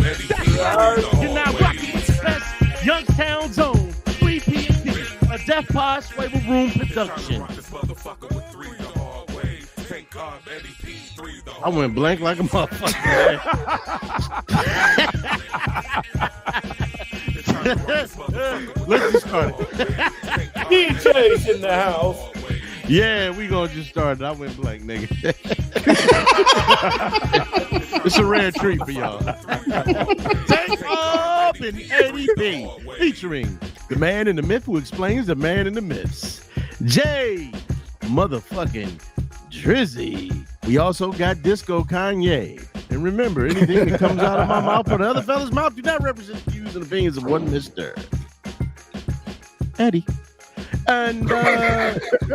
You're now rocking with the best Youngstown Zone, 3 p.m. a Death Pod Swivel Room production. I went blank like a motherfucker. Let's get started. DJ's in the house. Yeah, we gonna just start it. I went blank, nigga. It's a rare treat for y'all. Take up in Eddie P, featuring the man in the myth who explains the man in the myths, Jay motherfucking Drizzy. We also got Disco Kanye. And remember, anything that comes out of my mouth or the other fella's mouth do not represent the views and opinions of one Mr. Eddie. And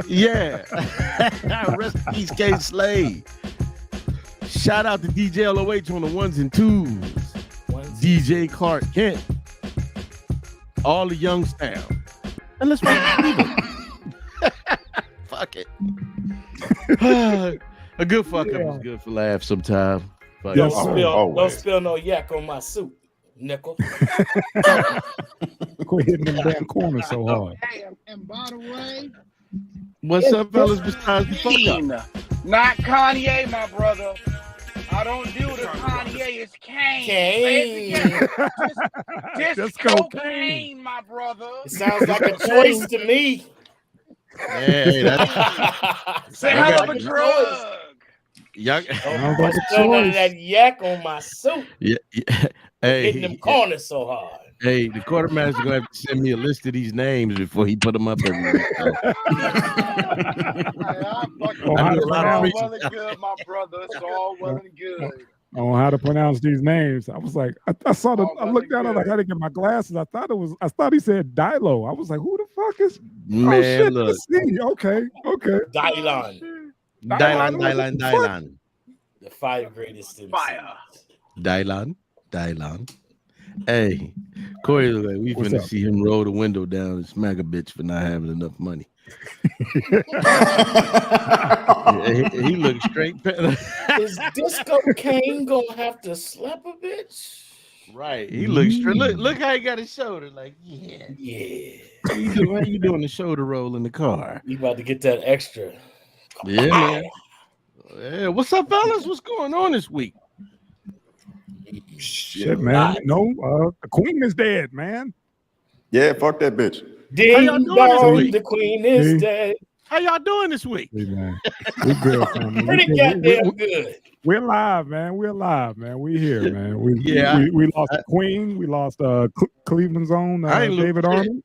yeah, rest in peace, K Slade. Shout out to DJ LOH on the ones and twos. DJ Clark Kent. All the Youngstown. And let's fuck it. A good fuck up is good for laughs sometimes. Don't spill no yak on my suit, nickel. Quit hitting them damn corners so hard. And by the way, what's up, fellas? Besides the fuck up? Not Kanye, my brother. I don't do the Kanye. It's Kane. Disco Kane, my brother. It sounds like a choice to me. Hey, that's a hell of a drug. Y'all, don't that yak on my suit. Yeah. Hey, hitting them corners so hard. Hey, the quartermaster's gonna have to send me a list of these names before he put them up everywhere. I do a lot of well and good, my brother. It's all well and good. On how to pronounce these names. I was like, I saw the. I looked down. I was like, I didn't get my glasses. I thought he said Dilo. I was like, who the fuck is? Man, oh shit! look. Okay. Dylan. The 5 greatest in fire. Dylan. Hey, Corey, like, we finna see him roll the window down and smack a bitch for not having enough money. he looked straight. Is Disco Kane gonna have to slap a bitch? Right. He looks straight. Look how he got his shoulder. Like, yeah. How you doing the shoulder roll in the car? You about to get that extra. Yeah, man. Yeah. What's up, fellas? What's going on this week? Shit, man. No, the queen is dead, man. Yeah, fuck that bitch. Ding dong, the queen is dead. How y'all doing this week? Hey, man. We good, family. Pretty goddamn good. We're alive, man. We here, man. We lost the queen. We lost Cleveland's own David Arnold.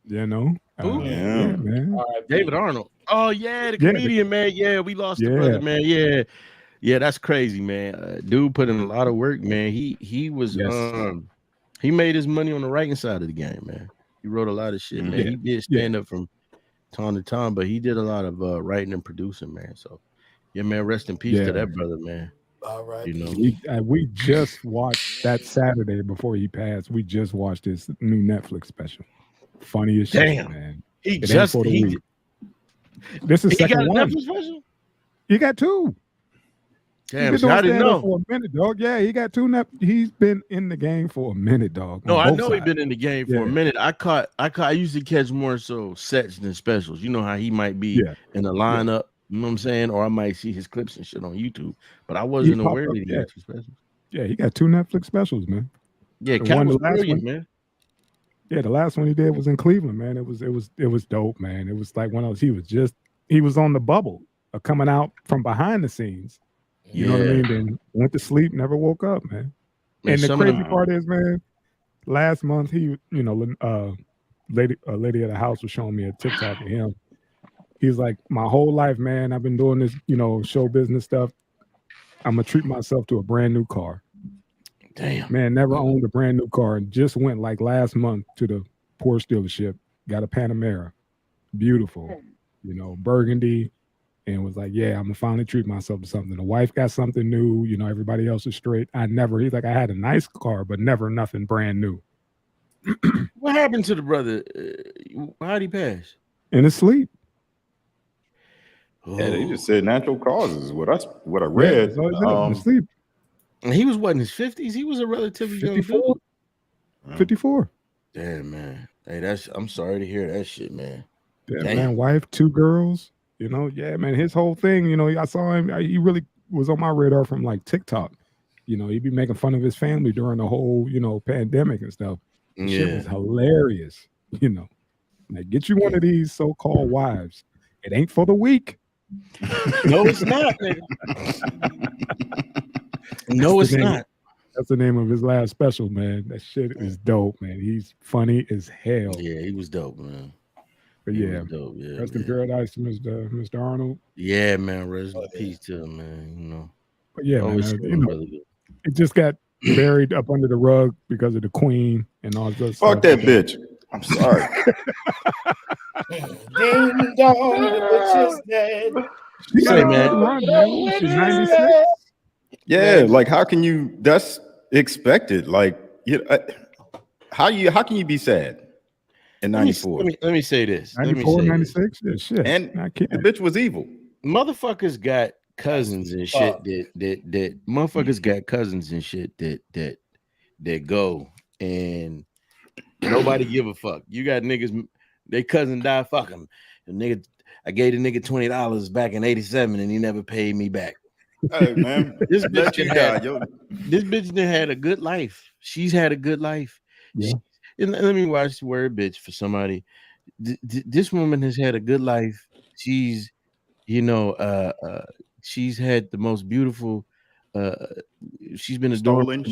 You know. Yeah, man. David Arnold. Oh yeah, the comedian, man. Yeah, we lost the brother, man. Yeah, that's crazy, man. Dude put in a lot of work, man. He was he made his money on the writing side of the game, man. He wrote a lot of shit, man. He did stand up from time to time, but he did a lot of writing and producing, man. So yeah, man, rest in peace to that brother, man. All right. You know, we just watched that Saturday before he passed. We just watched his new Netflix special. Funny as shit, man. This is second one. Netflix special? He got 2. Damn, I didn't know. For a minute, dog. Yeah, he got 2. He's been in the game for a minute, dog. No, I know he's been in the game for a minute. I usually catch more so sets than specials. You know how he might be in a lineup. You know what I'm saying? Or I might see his clips and shit on YouTube. But I wasn't aware that he got 2 specials. Yeah, he got 2 Netflix specials, man. Yeah, Cat was brilliant, man. Yeah, the last one he did was in Cleveland, man. It was dope, man. It was like one of those. He was on the bubble of coming out from behind the scenes. You know what I mean? Then went to sleep, never woke up, man. And the crazy part is, man, last month lady at the house was showing me a TikTok of him. He's like, my whole life, man, I've been doing this, show business stuff. I'm gonna treat myself to a brand new car. Damn, man, never owned a brand new car and just went like last month to the Porsche dealership, got a Panamera, beautiful, burgundy. And was like, yeah, I'm gonna finally treat myself to something. The wife got something new, everybody else is straight. He's like, I had a nice car, but never nothing brand new. What happened to the brother? How'd he pass? In his sleep. Yeah, they just said natural causes. What I read. In sleep. And he was what, in his 50s? He was a relatively young 54. dude. 54. Damn, man. Hey, I'm sorry to hear that shit, man. Yeah, Damn. man, wife, 2 girls. You know, yeah, man, his whole thing, you know, I saw him, he really was on my radar from like TikTok. You know, he'd be making fun of his family during the whole, you know, pandemic and stuff. The shit was hilarious, you know. Like, get you one of these so-called wives. It ain't for the weak. No, it's not, nigga. No, it's not. That's the name of his last special, man. That shit is dope, man. He's funny as hell. Yeah, he was dope, man. But He yeah, was dope. Yeah, rest in paradise to Mr. Arnold. Yeah, man. Rest in peace to him, man. You know. But yeah, man, you know, really good. it just got buried up under the rug because of the Queen and all this. Fuck that bitch. I'm sorry. Ding dong, the bitch is dead. She Say, got man. a run, man. She's 96. Yeah, like how can you? That's expected. Like, how can you be sad in '94? Let me say this. 94, 96. Yeah, shit. And the bitch was evil. Motherfuckers got cousins and shit that motherfuckers got cousins and shit that go and nobody give a fuck. You got niggas, they cousin died, fuck him. The nigga, I gave the nigga $20 back in '87 and he never paid me back. Hey man, this bitch had a good life. She's had a good life. Yeah. And let me watch the word bitch for somebody. This woman has had a good life. She's, she's had the most beautiful. She's been adorned.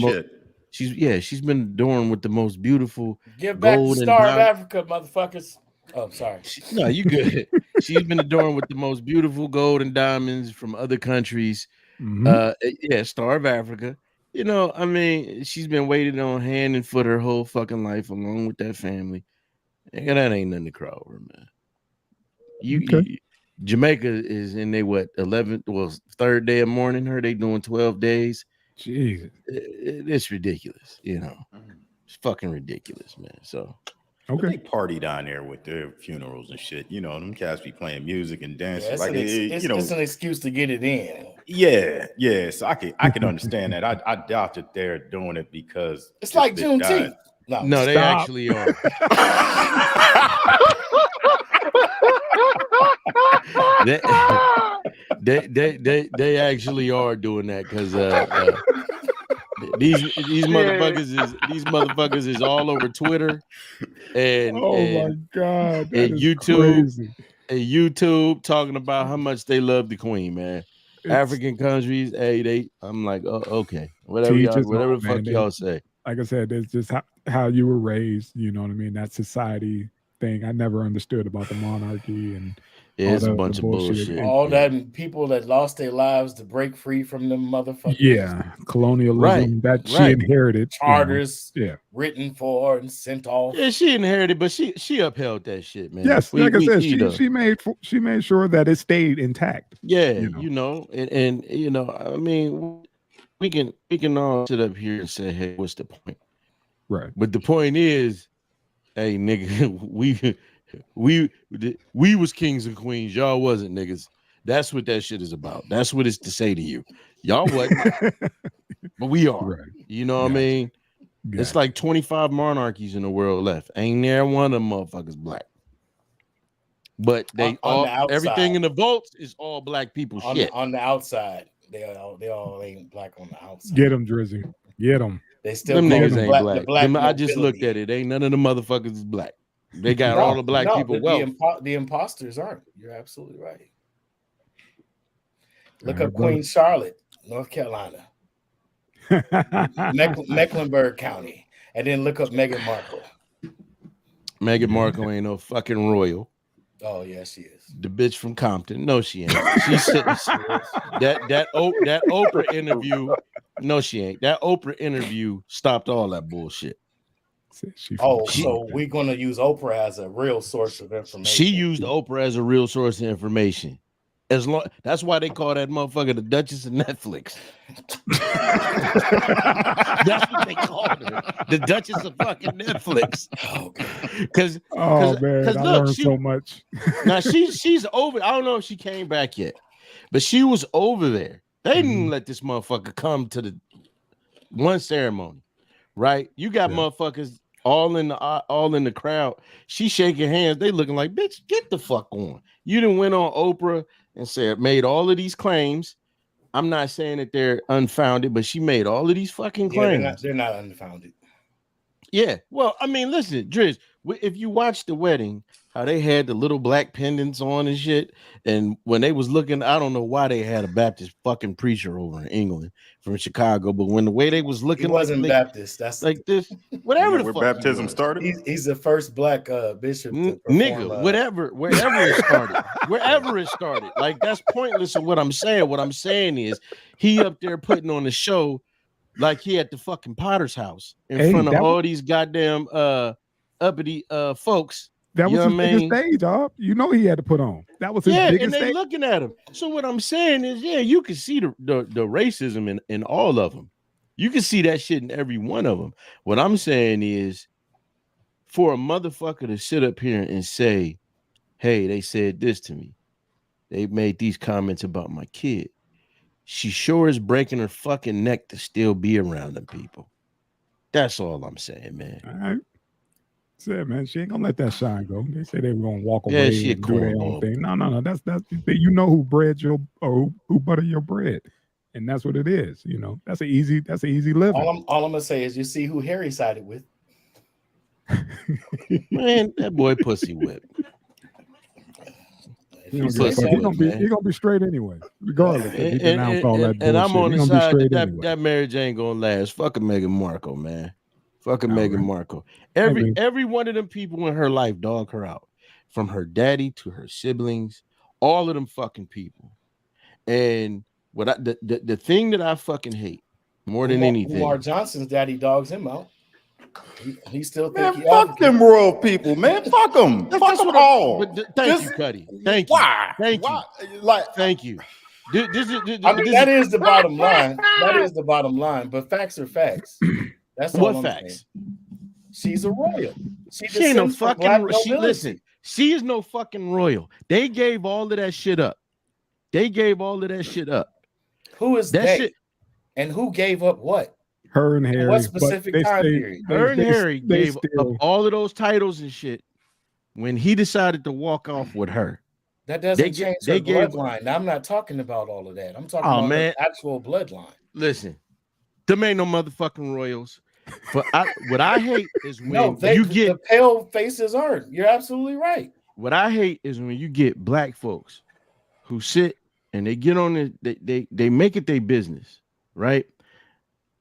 She's been adorned with the most beautiful. Give back the Star of Africa, motherfuckers. Oh, sorry. No, you good. She's been adorned with the most beautiful gold and diamonds from other countries. Mm-hmm. Star of Africa. You know, I mean, she's been waited on hand and foot her whole fucking life along with that family. And that ain't nothing to cry over, man. Jamaica is in their 3rd day of mourning her. They doing 12 days. Jesus. It's ridiculous, you know. It's fucking ridiculous, man. So they party down there with their funerals and shit. You know, them cats be playing music and dancing. It's an excuse to get it in. Yeah. So I can understand that. I doubt that they're doing it because it's like Juneteenth. No, they actually are. they actually are doing that because these motherfuckers is all over Twitter and my god, and YouTube talking about how much they love the Queen, man. African countries, I'm like, oh, okay, whatever the fuck y'all say. Like I said, it's just how you were raised. You know what I mean? That society thing I never understood about the monarchy and. It's a bunch of bullshit. All that people that lost their lives to break free from them motherfuckers. Yeah, colonialism that she inherited. Charters written for and sent off. Yeah, she inherited, but she upheld that shit, man. Yes, like I said, she made sure that it stayed intact. Yeah, and I mean, we can all sit up here and say, hey, what's the point? Right. But the point is, hey, nigga, we was kings and queens. Y'all wasn't, niggas. That's what that shit is about. That's what it's to say to you. Y'all wasn't, but we are. Right. You know what I mean? It's like 25 monarchies in the world left. Ain't there one of them motherfuckers black. But they everything in the vaults is all black people shit. On the outside, they all ain't black on the outside. Get them, Drizzy. Get them. They still them niggas ain't black. I just looked at it. Ain't none of the motherfuckers is black. They got all the black people wealth. The imposters aren't. You're absolutely right. Look up Queen Charlotte, North Carolina, Mecklenburg County, and then look up Meghan Markle. Meghan Markle ain't no fucking royal. Oh yeah, she is. The bitch from Compton. No, she ain't. She's sitting. that Oprah interview. No, she ain't. That Oprah interview stopped all that bullshit. So we're gonna use Oprah as a real source of information. She used Oprah as a real source of information. That's why they call that motherfucker the Duchess of Netflix. That's what they called her, the Duchess of fucking Netflix. Because man, I learned so much. Now she's over. I don't know if she came back yet, but she was over there. They didn't let this motherfucker come to one ceremony, right? You got motherfuckers all in the crowd. She shaking hands. They looking like, bitch, get the fuck on. You done went on Oprah and made all of these claims. I'm not saying that they're unfounded, but she made all of these fucking claims. Yeah, they're not unfounded. Yeah. Well, I mean, listen, Driz, if you watch the wedding, how they had the little black pendants on and shit, and when they was looking, I don't know why they had a Baptist fucking preacher over in England from Chicago, but when the way they was looking, he wasn't Baptist. That's like this, whatever the where fuck baptism started. He's the first black bishop. To nigga, wherever it started, like that's pointless. Of what I'm saying. What I'm saying is, he up there putting on the show like he at the fucking Potter's house in front of all these goddamn uppity folks. That was his biggest stage, dog. You know he had to put on. That was his biggest and they stage. looking at him. So what I'm saying is, you can see the racism in all of them. You can see that shit in every one of them. What I'm saying is, for a motherfucker to sit up here and say, hey, they said this to me. They made these comments about my kid. She sure is breaking her fucking neck to still be around them people. That's all I'm saying, man. All right. Said, man, she ain't gonna let that shine go. They say they were gonna walk away and do their own thing. No. That's you know who bread your or who butter your bread, and that's what it is. You know, that's an easy living. All I'm gonna say is, you see who Harry sided with. Man, that boy pussy whip. He's gonna be straight anyway, regardless. And I'm on the side that marriage ain't gonna last. Fuck a Meghan Markle, man. Fucking Meghan Markle. Every one of them people in her life dog her out, from her daddy to her siblings, all of them fucking people. And what the thing that I fucking hate more than anything, Umar Johnson's daddy dogs him out. He still think fuck them royal people, man. Fuck them. Fuck them all. Thank you, Cuddy. Thank you. Why? Thank you. Like, thank you. That is the bottom line. That is the bottom line. But facts are facts. That's all I'm facts? Saying. She's a royal. She ain't no fucking. Listen, she is no fucking royal. They gave all of that shit up. Who is that? Shit? And who gave up what? Her and Harry. What specific time period? Her and Harry gave up all of those titles and shit when he decided to walk off with her. That doesn't change her bloodline. I'm not talking about all of that. I'm talking about the actual bloodline. Listen, them ain't no motherfucking royals. But what I hate is when the pale faces aren't. You're absolutely right. What I hate is when you get black folks who sit and they get on it, they make it their business, right?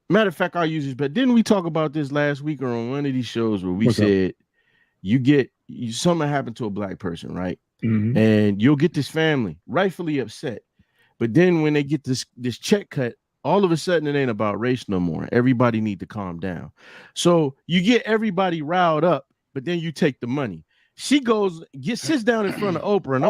Matter of fact, I'll use this, but didn't we talk about this last week or on one of these shows where we said something happened to a black person, right? Mm-hmm. And you'll get this family rightfully upset. But then when they get this check cut, all of a sudden it ain't about race no more. Everybody need to calm down. So you get everybody riled up, but then you take the money. She sits down in front of Oprah, and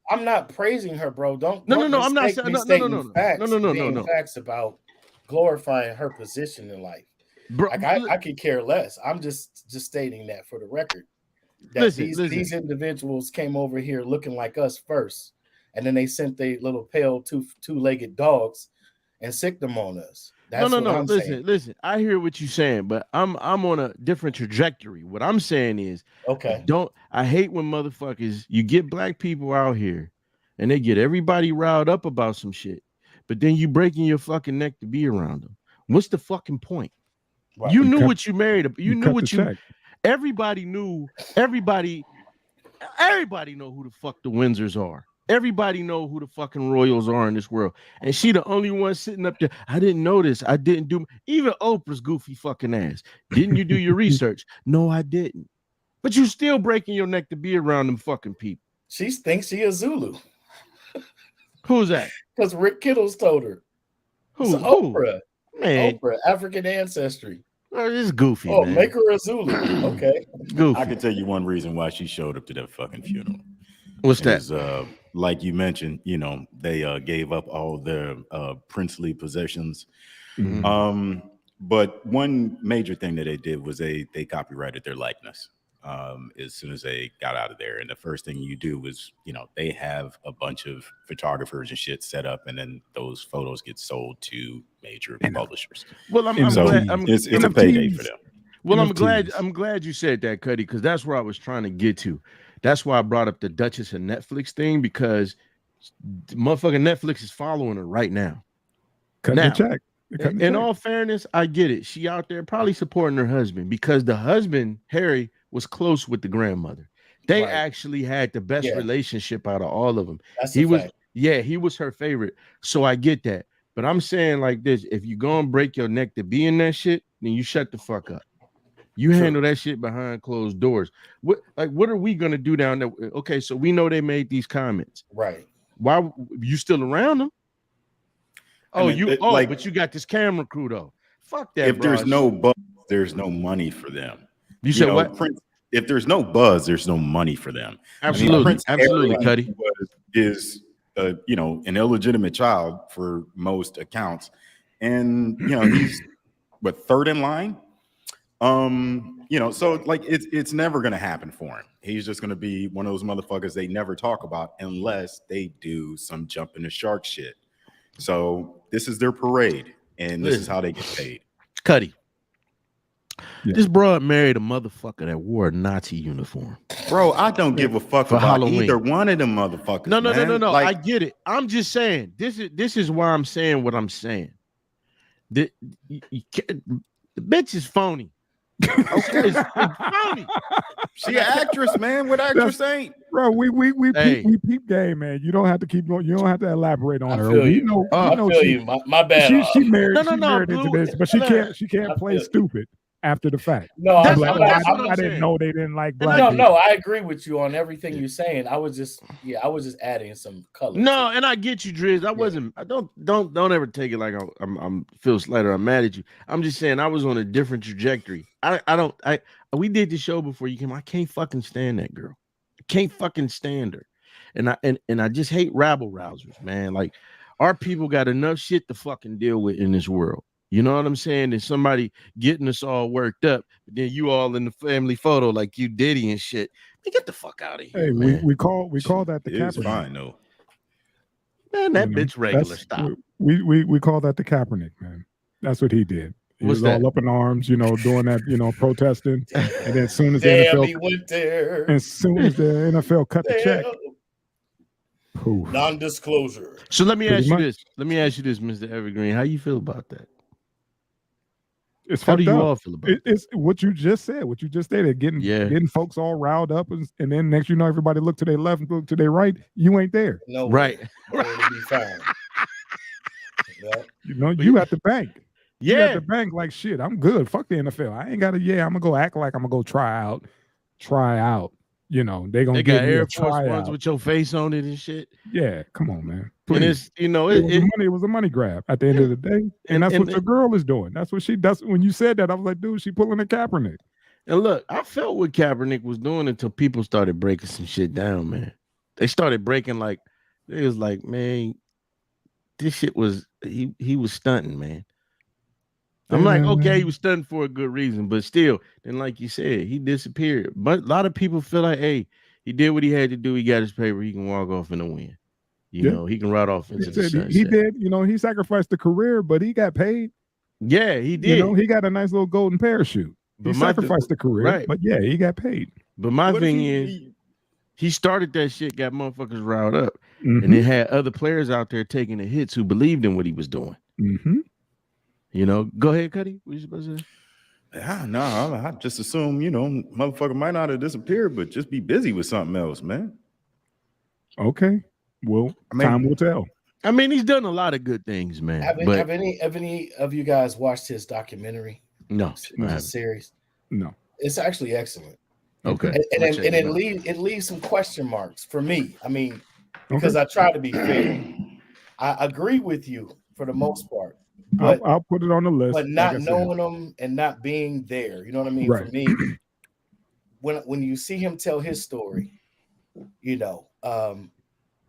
I'm not praising her, bro. Don't I'm not saying no. Facts about glorifying her position in life. Bro, I could care less. I'm just stating that for the record. That these individuals came over here looking like us first, and then they sent their little pale two-legged dogs and sicked them on us. That's what I'm saying. Listen. I hear what you're saying, but I'm on a different trajectory. What I'm saying is, I hate when motherfuckers, you get black people out here and they get everybody riled up about some shit, but then you breaking your fucking neck to be around them. What's the fucking point? Right. You knew what you married. You knew what you. Everybody knew. Everybody know who the fuck the Windsors are. Everybody know who the fucking royals are in this world. And she the only one sitting up there. I didn't know this. I didn't do. Even Oprah's goofy fucking ass. Didn't you do your research? No, I didn't. But you still breaking your neck to be around them fucking people. She thinks she a Zulu. Who's that? Because Rick Kittles told her. Who? Oprah. Man. Oprah, African ancestry. Oh, this is goofy. Man. Make her a Zulu. Okay. Goofy. I can tell you one reason why she showed up to that fucking funeral. What's that? Like you mentioned, they gave up all their princely possessions. Mm-hmm. But one major thing that they did was they copyrighted their likeness. as soon as they got out of there. And the first thing you do is, they have a bunch of photographers and shit set up, and then those photos get sold to major publishers. Well, I'm glad it's a payday for them. Well, I'm glad you said that, Cuddy, because that's where I was trying to get to. That's why I brought up the Duchess and Netflix thing, because motherfucking Netflix is following her right now. Cutting the check. In all fairness, I get it. She out there probably supporting her husband, because the husband, Harry, was close with the grandmother. They actually had the best relationship out of all of them. He was her favorite. So I get that. But I'm saying like this: if you go and break your neck to be in that shit, then you shut the fuck up. You handle that shit behind closed doors. What are we gonna do down there? Okay, so we know they made these comments. Right. Why you still around them? But you got this camera crew though. Fuck that. If there's no buzz, there's no money for them. You said what? If there's no buzz, there's no money for them. Absolutely, absolutely, Cuddy. Is an illegitimate child for most accounts, and he's third in line. So like it's never gonna happen for him. He's just gonna be one of those motherfuckers they never talk about unless they do some jump in the shark shit. So this is their parade, and this is how they get paid. Cuddy. Yeah. This broad married a motherfucker that wore a Nazi uniform. Bro, I don't give a fuck about Halloween. Either one of them motherfuckers. No. Like, I get it. I'm just saying. This is why I'm saying what I'm saying. The bitch is phony. Okay, it's phony. She an actress, man. What actress ain't? Bro, we peep game, man. You don't have to keep going. You don't have to elaborate on her. I feel you. My bad. She married into this, but she can't play stupid after the fact. No, I didn't know they didn't like black people. No, I agree with you on everything you're saying. I was just adding some color. No, and I get you, Driz. I don't ever take it like I'm feel slighted or I'm mad at you. I'm just saying I was on a different trajectory. We did the show before you came. I can't fucking stand that girl. I can't fucking stand her. And I just hate rabble rousers, man. Like, our people got enough shit to fucking deal with in this world. You know what I'm saying? There's somebody getting us all worked up, but then you all in the family photo like you Diddy and shit. Get the fuck out of here. Hey, man. we call that the Kaepernick. It's fine, though. Man, that bitch regular stop. We call that the Kaepernick, man. That's what he did. He was all up in arms, doing that, protesting. And then as soon as the NFL cut the check. Poof. Non-disclosure. So let me ask you this, Mr. Evergreen. How you feel about that? How do you all feel about it? It's what you just said, what you just stated, getting folks all riled up, and then next everybody look to their left and look to their right. You ain't there. No, right. Be fine. You at the bank. Yeah, you at the bank like shit. I'm good. Fuck the NFL. I ain't got to. Yeah, I'm gonna go act like I'm gonna go try out. They got Air Force Ones with your face on it and shit. Yeah, come on, man. Please. And it was a money grab at the end of the day, and that's what the girl is doing. That's what she does. When you said that, I was like, dude, she pulling a Kaepernick. And look, I felt what Kaepernick was doing until people started breaking some shit down, man. They started breaking it was like, man, this shit was he was stunting, man. I'm like, okay, he was stunting for a good reason, but still, then like you said, he disappeared. But a lot of people feel like, hey, he did what he had to do. He got his paper. He can walk off in the wind. He can ride off into the sunset. He did. He sacrificed the career, but he got paid. Yeah, he did. He got a nice little golden parachute. He sacrificed the career, right? But yeah, he got paid. But my thing is, he started that shit, got motherfuckers riled up, and it had other players out there taking the hits who believed in what he was doing. Mm-hmm. Go ahead, Cuddy. What you supposed to say? No, I just assume, motherfucker might not have disappeared, but just be busy with something else, man. Okay. Well, time will tell. I mean, he's done a lot of good things, man. Have any of you guys watched his documentary? No. His series? No. It's actually excellent. Okay. And it leaves some question marks for me. I mean, because I try to be fair. I agree with you for the most part. But I'll put it on the list. But not knowing them and not being there, you know what I mean? Right. For me, when you see him tell his story,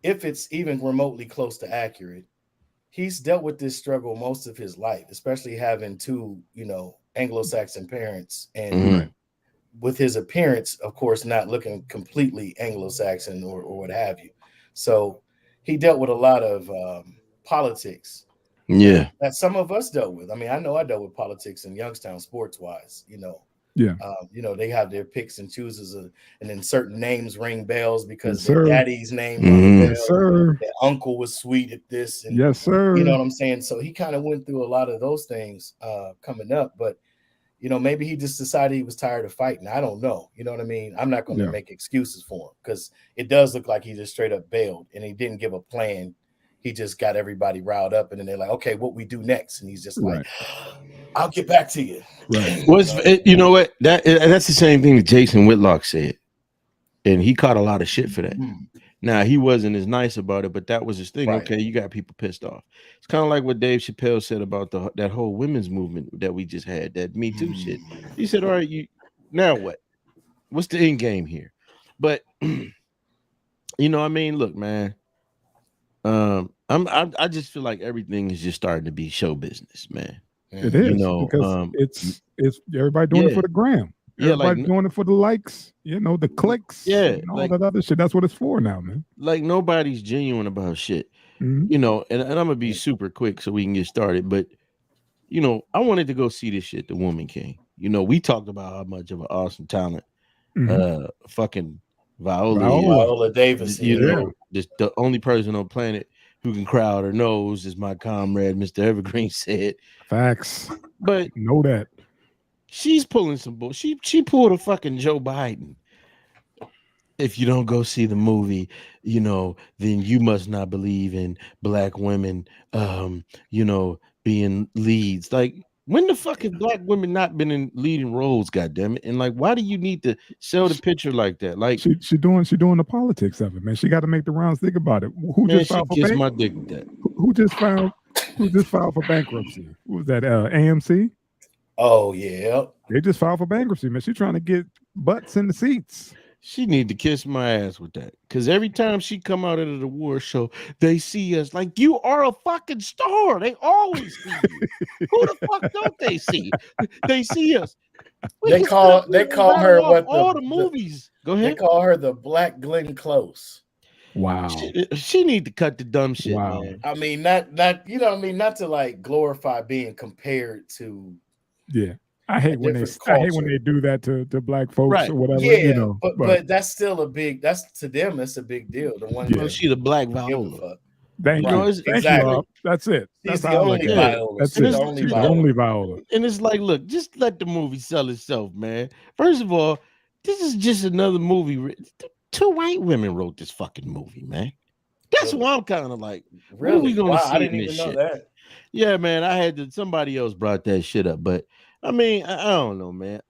if it's even remotely close to accurate, he's dealt with this struggle most of his life, especially having two, Anglo-Saxon parents and with his appearance, of course, not looking completely Anglo-Saxon or what have you. So he dealt with a lot of politics. Yeah. That some of us dealt with. I mean, I know I dealt with politics in Youngstown sports-wise, you know. Yeah. You know, they have their picks and chooses, and then certain names ring bells because Yes, their sir. daddy's name Mhm. rung a bell. Yes, sir. Their uncle was sweet at this. And, Yes, sir. you know what I'm saying? So he kind of went through a lot of those things coming up. But, you know, maybe he just decided he was tired of fighting. I don't know. You know what I mean? I'm not going to make excuses for him because it does look like he just straight up bailed and he didn't give a plan. He just got everybody riled up, and then they're like, "Okay, what we do next?" And he's just like, "I'll get back to you." Right. You know what? That's the same thing that Jason Whitlock said, and he caught a lot of shit for that. Now he wasn't as nice about it, but that was his thing. Right. Okay, you got people pissed off. It's kind of like what Dave Chappelle said about that whole women's movement that we just had, that Me Too shit. He said, "All right, now what? What's the end game here?" But you know, I mean, look, man. I just feel like everything is just starting to be show business, man. It is, you know, because it's everybody doing it for the gram. Everybody doing it for the likes, you know, the clicks, and all that other shit. That's what it's for now, man. Like nobody's genuine about shit, you know. And I'm gonna be super quick so we can get started. But you know, I wanted to go see this shit, The Woman King. You know, we talked about how much of an awesome talent, fucking Viola Davis. You know, just the only person on planet who can crowd her nose, as my comrade Mr. Evergreen said. Facts. But know that she's pulling some bullshit. She pulled a fucking Joe Biden. If you don't go see the movie, you know, then you must not believe in black women, you know, being leads. Like, when the fuck have black women not been in leading roles? Goddamn it! And like, why do you need to sell the picture like that? Like, she doing the politics of it, man. She got to make the rounds. Think about it. Who just filed for bankruptcy? Who just filed for bankruptcy? Who was that? AMC. Oh yeah, they just filed for bankruptcy, man. She's trying to get butts in the seats. She need to kiss my ass with that, because every time she come out of the award show, they see us like, you are a fucking star. They always see you. Who the fuck don't they see? They see us. They call her what all the movies. Go ahead. They call her the Black Glenn Close. Wow. She need to cut the dumb shit. Wow. Man. I mean, not you know what I mean, not to like glorify being compared to. Yeah. I hate when they do that to black folks or whatever. Yeah, you know, but that's still a big. That's to them. It's a big deal. The one she the Black Viola. Thank you. Exactly. That's it. She's the only Viola. That's it. She's the only Viola. And it's like, look, just let the movie sell itself, man. First of all, this is just another movie. 2 white women wrote this fucking movie, man. That's why I'm kind of like, really? What are we gonna see? I didn't even know that. Yeah, man. I had to. Somebody else brought that shit up, but. I mean, I don't know, man.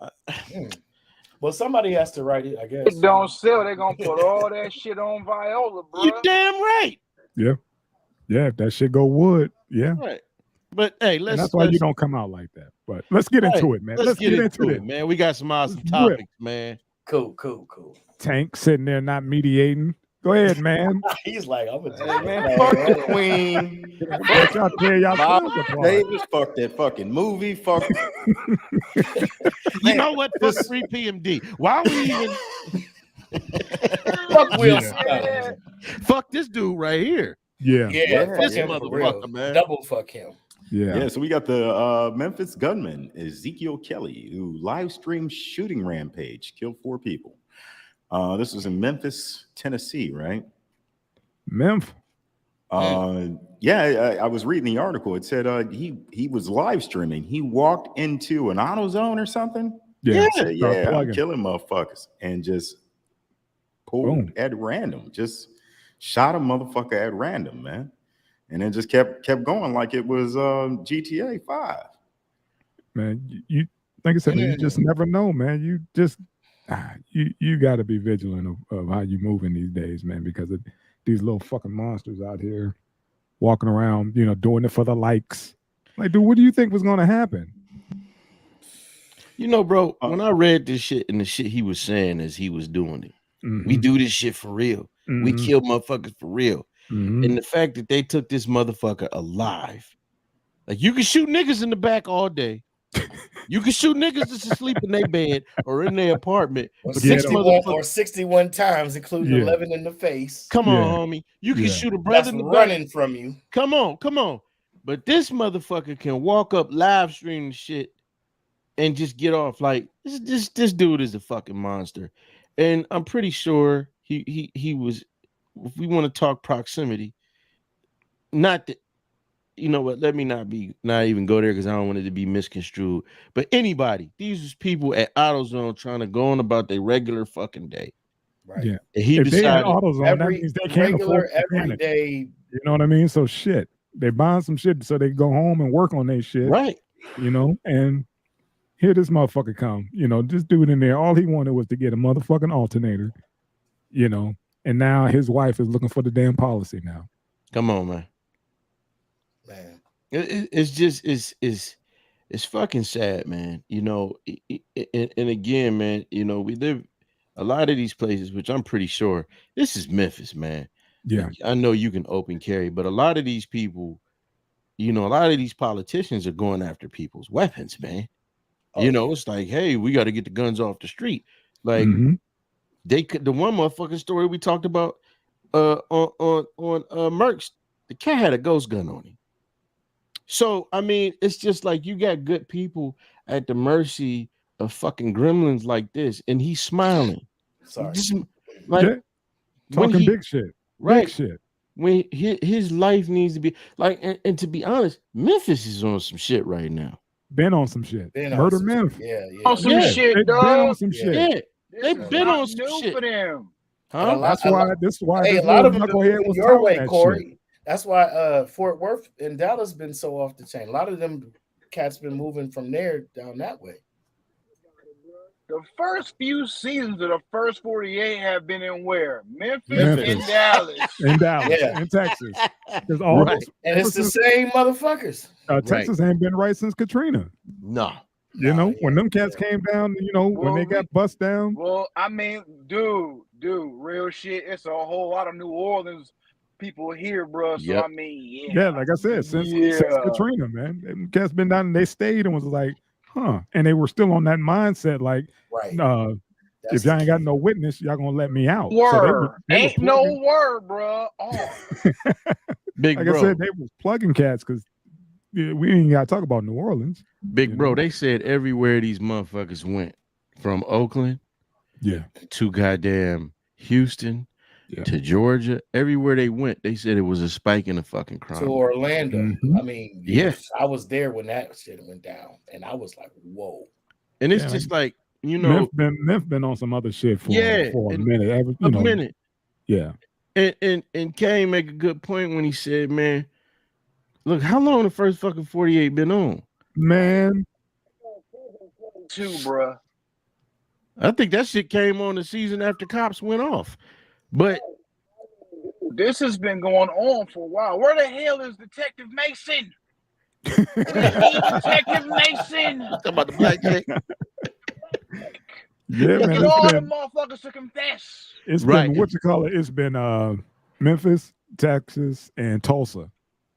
Well, somebody has to write it, I guess. It don't sell. They're going to put all that shit on Viola, bro. You damn right. Yeah. Yeah, if that shit go wood, yeah. Right. But, hey, that's why you don't come out like that. But let's get into it, man. Let's get into it, man. We got some awesome topics, man. Cool. Tank sitting there not mediating. Go ahead, man. He's like, I'm a fuck the queen. Davis, fuck that fucking movie. Fuck. You know what? Fuck 3 PMD. Why we even? Fuck Will Smith. Fuck this dude right here. Yeah. This motherfucker, man. Double fuck him. Yeah. So we got the Memphis gunman Ezekiel Kelly, who live streamed shooting rampage, killed 4 people. This was in Memphis, Tennessee, right? Memphis. I was reading the article. It said he was live streaming. He walked into an AutoZone or something. Yeah, I'm killing motherfuckers, and just pulled at random. Just shot a motherfucker at random, man, and then just kept going like it was GTA 5. Man, you like I said, man, you just never know, man. You just you got to be vigilant of how you moving these days, man, because of these little fucking monsters out here walking around, you know, doing it for the likes. Like, dude, what do you think was going to happen? You know, bro, when I read this shit and the shit he was saying as he was doing it, we do this shit for real. We kill motherfuckers for real. And the fact that they took this motherfucker alive, like, you can shoot niggas in the back all day. You can shoot niggas just to sleep in their bed or in their apartment. Or But 61 times, including 11 in the face. Come on, homie. You can shoot a brother in the running back. from you. Come on. But this motherfucker can walk up live stream shit and just get off. Like this dude is a fucking monster. And I'm pretty sure he was, if we want to talk proximity, not that, you know what, let me not even go there because I don't want it to be misconstrued. But anybody, these was people at AutoZone trying to go on about their regular fucking day. Right. Yeah. And he if decided they had AutoZone, that means they can't afford every day. You know what I mean? So shit. They buying some shit so they go home and work on their shit. Right. You know, and here this motherfucker come. You know, this dude in there, all he wanted was to get a motherfucking alternator, you know, and now his wife is looking for the damn policy now. Come on, man. It's just it's fucking sad, man. You know, and again, man, you know, we live a lot of these places, which I'm pretty sure this is Memphis, man. Yeah, I know you can open carry, but a lot of these people, you know, a lot of these politicians are going after people's weapons, man. You know, it's like, hey, we got to get the guns off the street. Like they could. The one motherfucking story we talked about on Merck's, the cat had a ghost gun on him. So I mean, it's just like you got good people at the mercy of fucking gremlins like this, and he's smiling. Sorry, just, like talking big shit, right? Big shit. When his life needs to be like, and to be honest, Memphis is on some shit right now. Been on some shit. Murder Memphis. Yeah. On some shit, dog. Been on some shit. Yeah, they've been on some shit for them. Huh? That's why. This is why. Hey, a lot of them was your way, Corey. Shit. That's why Fort Worth and Dallas been so off the chain. A lot of them cats been moving from there down that way. The first few seasons of the first 48 have been in where? Memphis. And Dallas. In Dallas, in Texas. Because all right. And it's the same motherfuckers. Texas ain't been right since Katrina. No. You know, when them cats came down, you know, when they got bust down. Well, I mean, dude, real shit. It's a whole lot of New Orleans people here, bro. So I mean, yeah, like I said, since Katrina, man, them cats been down and they stayed and was like, huh, and they were still on that mindset, like, if y'all ain't got no witness, y'all gonna let me out. Word, so they ain't no word, bro. Oh. Big like bro. I said, they was plugging cats because we ain't gotta talk about New Orleans. Big bro, they said everywhere these motherfuckers went, from Oakland, to goddamn Houston. To Georgia, everywhere they went, they said it was a spike in the fucking crime. To Orlando, I mean, I was there when that shit went down, and I was like, "Whoa!" And it's just like, you know, Memphis been on some other shit for a minute. Yeah, and Kane make a good point when he said, "Man, look, how long the first fucking 48 been on?" Man, 2, bro. I think that shit came on the season after Cops went off. But this has been going on for a while. Where the hell is Detective Mason? Detective Mason. Talking about the black chick. Yeah, man. Get all the motherfuckers to confess. It's been It's been Memphis, Texas, and Tulsa.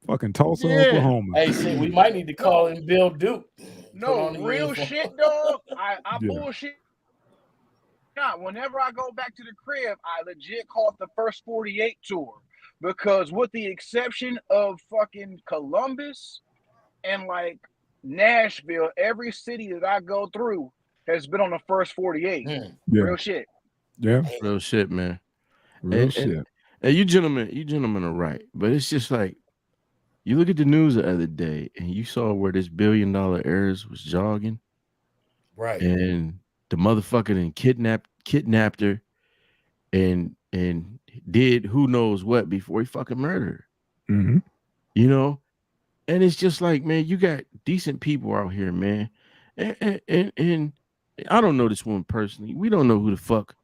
Fucking Tulsa, Oklahoma. Hey, shit, we might need to call in Bill Duke. No, real shit, dog. I bullshit. Whenever I go back to the crib, I legit call it the first 48 tour, because with the exception of fucking Columbus and like Nashville, every city that I go through has been on the first 48. Real shit. Yeah, real shit, man. Real shit. And you gentlemen are right, but it's just like, you look at the news the other day and you saw where this $1 billion heirs was jogging, right? And the motherfucker then kidnapped her and did who knows what before he fucking murdered her. Mm-hmm. You know? And it's just like, man, you got decent people out here, man. And I don't know this woman personally. We don't know who the fuck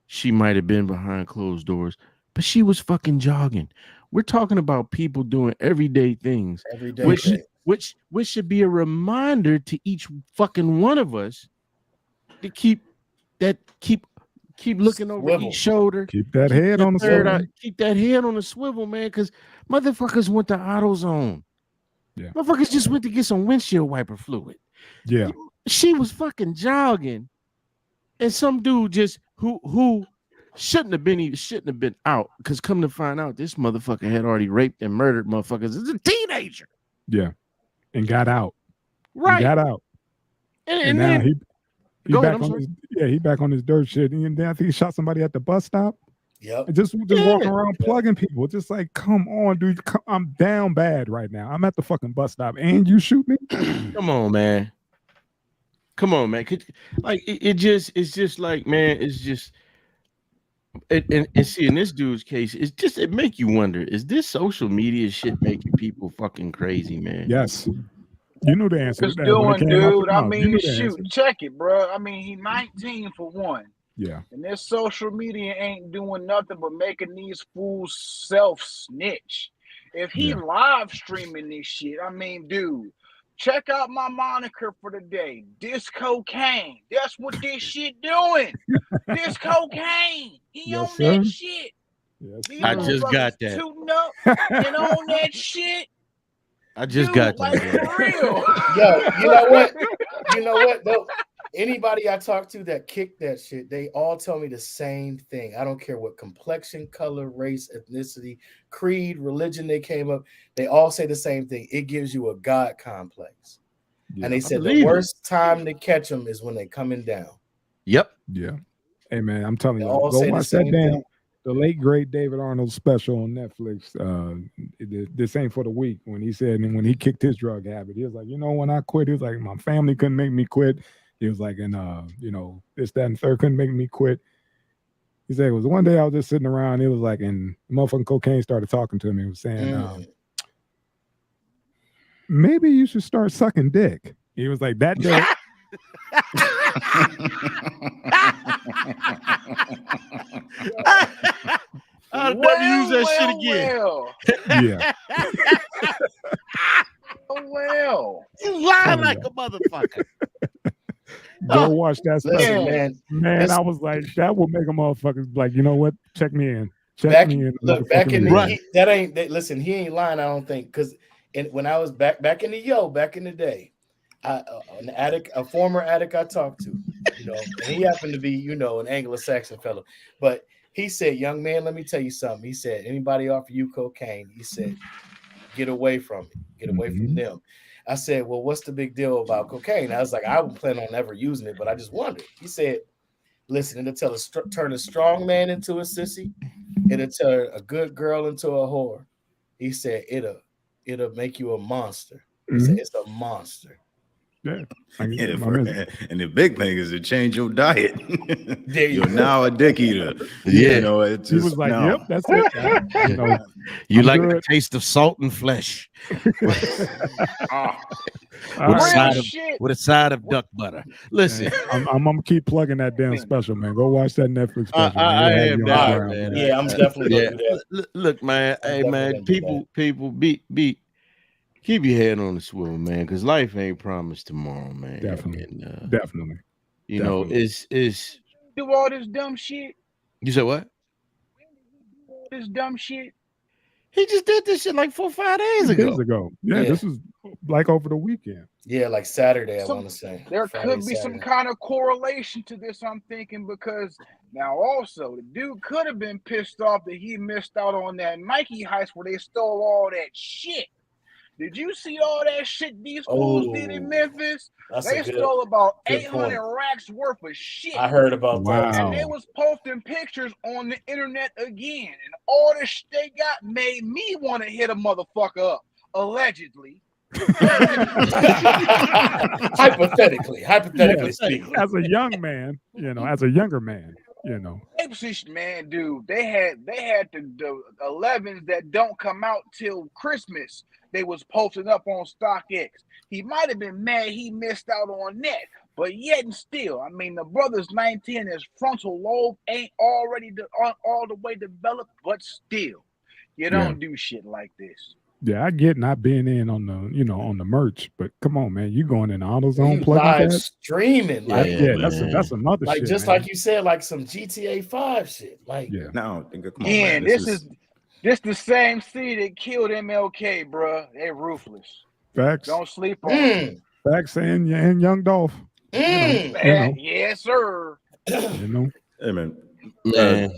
she might have been behind closed doors, but she was fucking jogging. We're talking about people doing everyday things, which should be a reminder to each fucking one of us to keep looking over each shoulder. Keep that head on the swivel. Keep that head on the swivel, man, because motherfuckers went to AutoZone. Yeah. Motherfuckers just went to get some windshield wiper fluid. Yeah. She was fucking jogging, and some dude just who shouldn't have been out, because come to find out, this motherfucker had already raped and murdered motherfuckers as a teenager. Yeah. And got out. Right. He got out. And now then he go back ahead, on his he back on his dirt shit. And then I think he shot somebody at the bus stop. Yep. And just walking around plugging people. Just like, come on, dude. I'm down bad right now. I'm at the fucking bus stop and you shoot me? Come on, man. It's just like, man, it's just and see, in this dude's case, it make you wonder, is this social media shit making people fucking crazy, man? Yes. You knew the answer. It's doing, dude. I mean, shoot, check it, bro. I mean, he 19 for one. Yeah. And this social media ain't doing nothing but making these fools self-snitch. If he live streaming this shit, I mean, dude, check out my moniker for the day. This cocaine. That's what this shit doing. This cocaine. He on that shit. Yes, I just got that. Tooting up and on that shit. I just got that. Like, for real. Yo, you know what? Though, anybody I talk to that kicked that shit, they all tell me the same thing. I don't care what complexion, color, race, ethnicity, creed, religion they came up. They all say the same thing. It gives you a God complex. And they said the worst time to catch them is when they coming down. Yep. Yeah. Hey, man, I'm telling you, all go say watch the that same damn thing. the late great David Arnold special on Netflix. This ain't for the week. When he said, and when he kicked his drug habit, he was like, when I quit, he was like, my family couldn't make me quit. He was like, and this, that, and third couldn't make me quit. He said it was one day I was just sitting around. It was like, and motherfucking cocaine started talking to me. He was saying, maybe you should start sucking dick. He was like, that day. I'll never use that shit again. Yeah. Well. You lie like a motherfucker. Go watch that special. Listen, man, I was like, that will make a motherfucker like, you know what? Check me in. Check me in. Look, back in the listen, he ain't lying, I don't think, because when I was back in the day, a former addict I talked to, and he happened to be, an Anglo-Saxon fellow, but he said, young man, let me tell you something. He said, anybody offer you cocaine, he said, get away from it. Get away from them. I said, well, what's the big deal about cocaine? I was like, I would plan on never using it, but I just wondered. He said, listen, it'll turn a strong man into a sissy. It'll turn a good girl into a whore. He said, it'll make you a monster. He said, it's a monster. Yeah. And the big thing is to change your diet. You're now a dick eater. Yeah. It's just, he was like, yep, that's it. You like the taste of salt and flesh. With a side of duck butter. Listen, I'm gonna keep plugging that damn special, man. Go watch that Netflix special. I am down, man. Yeah, I'm definitely gonna do that. Look, man. Hey, man. People be. Keep your head on the swivel, man, because life ain't promised tomorrow, man. Definitely. And, definitely. It's do all this dumb shit. You said what? This dumb shit. He just did this shit like 4 or 5 days ago. Yeah, this was like over the weekend. Yeah, like Saturday, I want to say. There could be some kind of correlation to this, I'm thinking, because now also the dude could have been pissed off that he missed out on that Nike heist where they stole all that shit. Did you see all that shit these fools did in Memphis? They stole about 800 racks worth of shit. I heard about that. And they was posting pictures on the internet again. And all the shit they got made me want to hit a motherfucker up, allegedly. Hypothetically speaking. As a young man, as a younger man, Man, dude, they had the 11s that don't come out till Christmas. They was posting up on StockX. He might have been mad he missed out on that, but yet and still, I mean, the brother's 19, his frontal lobe ain't already all the way developed, but still, you don't do shit like this. Yeah, I get not being in on the on the merch, but come on, man, you going in AutoZone live streaming, that's another like shit, just man. like you said, like some GTA 5 shit, like no, come on, man, this the same city that killed MLK, bro. They ruthless. Facts. Don't sleep on it. Facts saying and Young Dolph. Yes, sir. You know. Hey man, Man.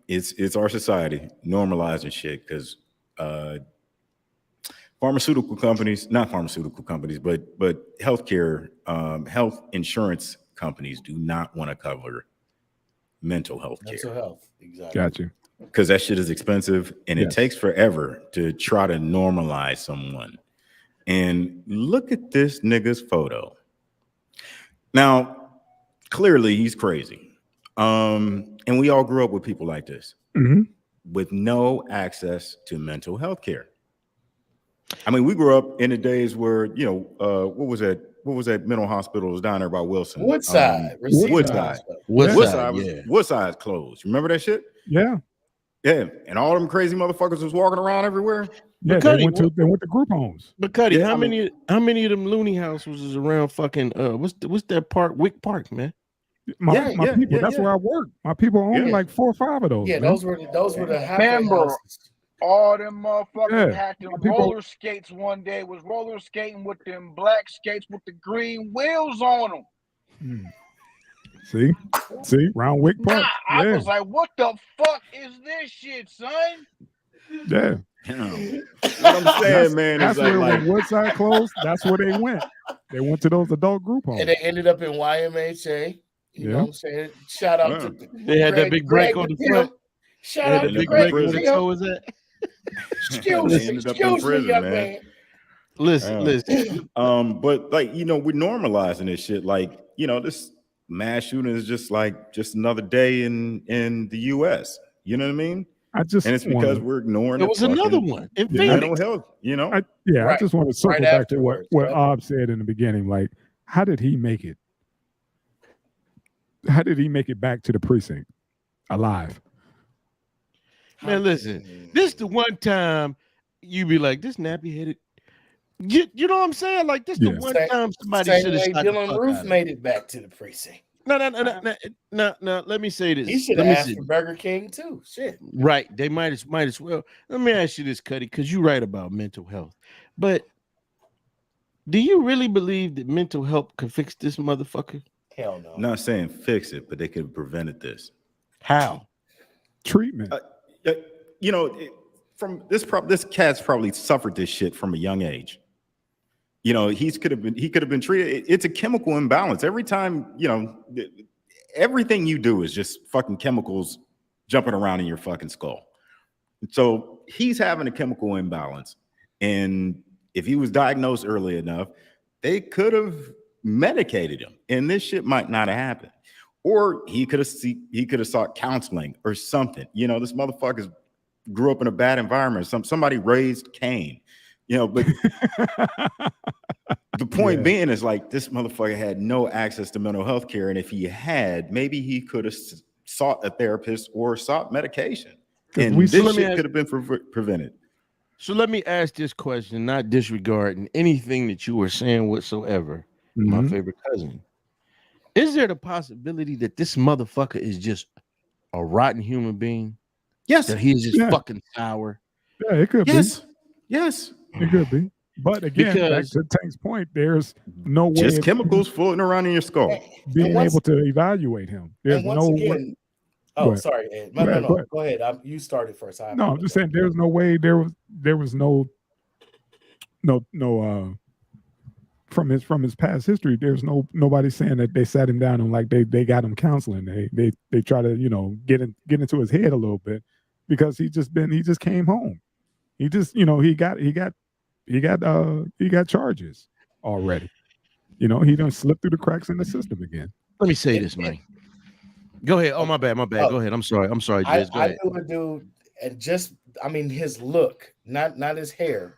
It's our society normalizing shit because pharmaceutical companies, not pharmaceutical companies, but healthcare, health insurance companies do not want to cover mental health care. Mental health, exactly. Got you. Because that shit is expensive and it takes forever to try to normalize someone. And look at this nigga's photo. Now, clearly he's crazy. And we all grew up with people like this with no access to mental health care. I mean, we grew up in the days where, what was that mental hospital was down there by Wilson? Woodside. Woodside's closed. Remember that shit? Yeah. Yeah. And all them crazy motherfuckers was walking around everywhere. Yeah, they went to group homes. But Cuddy, how many of them loony houses is around fucking what's that park? Wick Park, man. My people, that's where I work. My people own like 4 or 5 of those. Yeah, man. those were the Remember, houses. all them motherfuckers had them roller skates one day, was roller skating with them black skates with the green wheels on them. See, round Wick Park. I was like, what the fuck is this shit, son? Yeah. What I'm saying, man, that's is where like when Woodside closed, that's where they went. They went to those adult group homes. And they ended up in YMHA. You know what I'm saying? Shout out to they had that big break on the front. Shout out to Greg. Where the toe was at. Excuse me, young man. Listen. But like, we're normalizing this shit. Like, this mass shooting is just another day in the US. You know what I mean? And it's because we're ignoring it was another one in mental health, I just want to circle back to what Ob said in the beginning. Like, how did he make it? How did he make it back to the precinct alive? Man, listen, this the one time you be like, this nappy headed. You know what I'm saying? Like, this the one time somebody should have shot Dylan Roof made it back to the precinct. No. Let me say this. He should have asked for Burger King too. Shit. Right. They might as well. Let me ask you this, Cuddy, because you're right about mental health. But do you really believe that mental health could fix this motherfucker? Hell no. I'm not saying fix it, but they could have prevented this. How? Treatment. From this cat's probably suffered this shit from a young age. He could have been treated. It's a chemical imbalance. Every time, everything you do is just fucking chemicals jumping around in your fucking skull. So he's having a chemical imbalance. And if he was diagnosed early enough, they could have medicated him, and this shit might not have happened. Or he could have sought counseling or something. This motherfucker grew up in a bad environment. Somebody raised Cain. But the point being is like this motherfucker had no access to mental health care, and if he had, maybe he could have sought a therapist or sought medication, and this shit could have been prevented. So let me ask this question, not disregarding anything that you were saying whatsoever. My favorite cousin. Is there the possibility that this motherfucker is just a rotten human being? Yes. That he's just fucking sour? Yeah, it could be. Yes. It could be. But again, back to Tank's point, there's no way. Just chemicals floating around in your skull. Being able to evaluate him. There's no way. Oh, sorry, Ed. No. Go ahead. You started first. I'm just saying there's no way there was no from his past history, there's nobody saying that they sat him down and like they got him counseling. They try to get into his head a little bit because he just came home. He just he got charges already. He done slipped through the cracks in the system again. Let me say this, man. Go ahead. Oh, my bad. Go ahead. I'm sorry, Jez. Go ahead. I knew a dude, and his look, not his hair.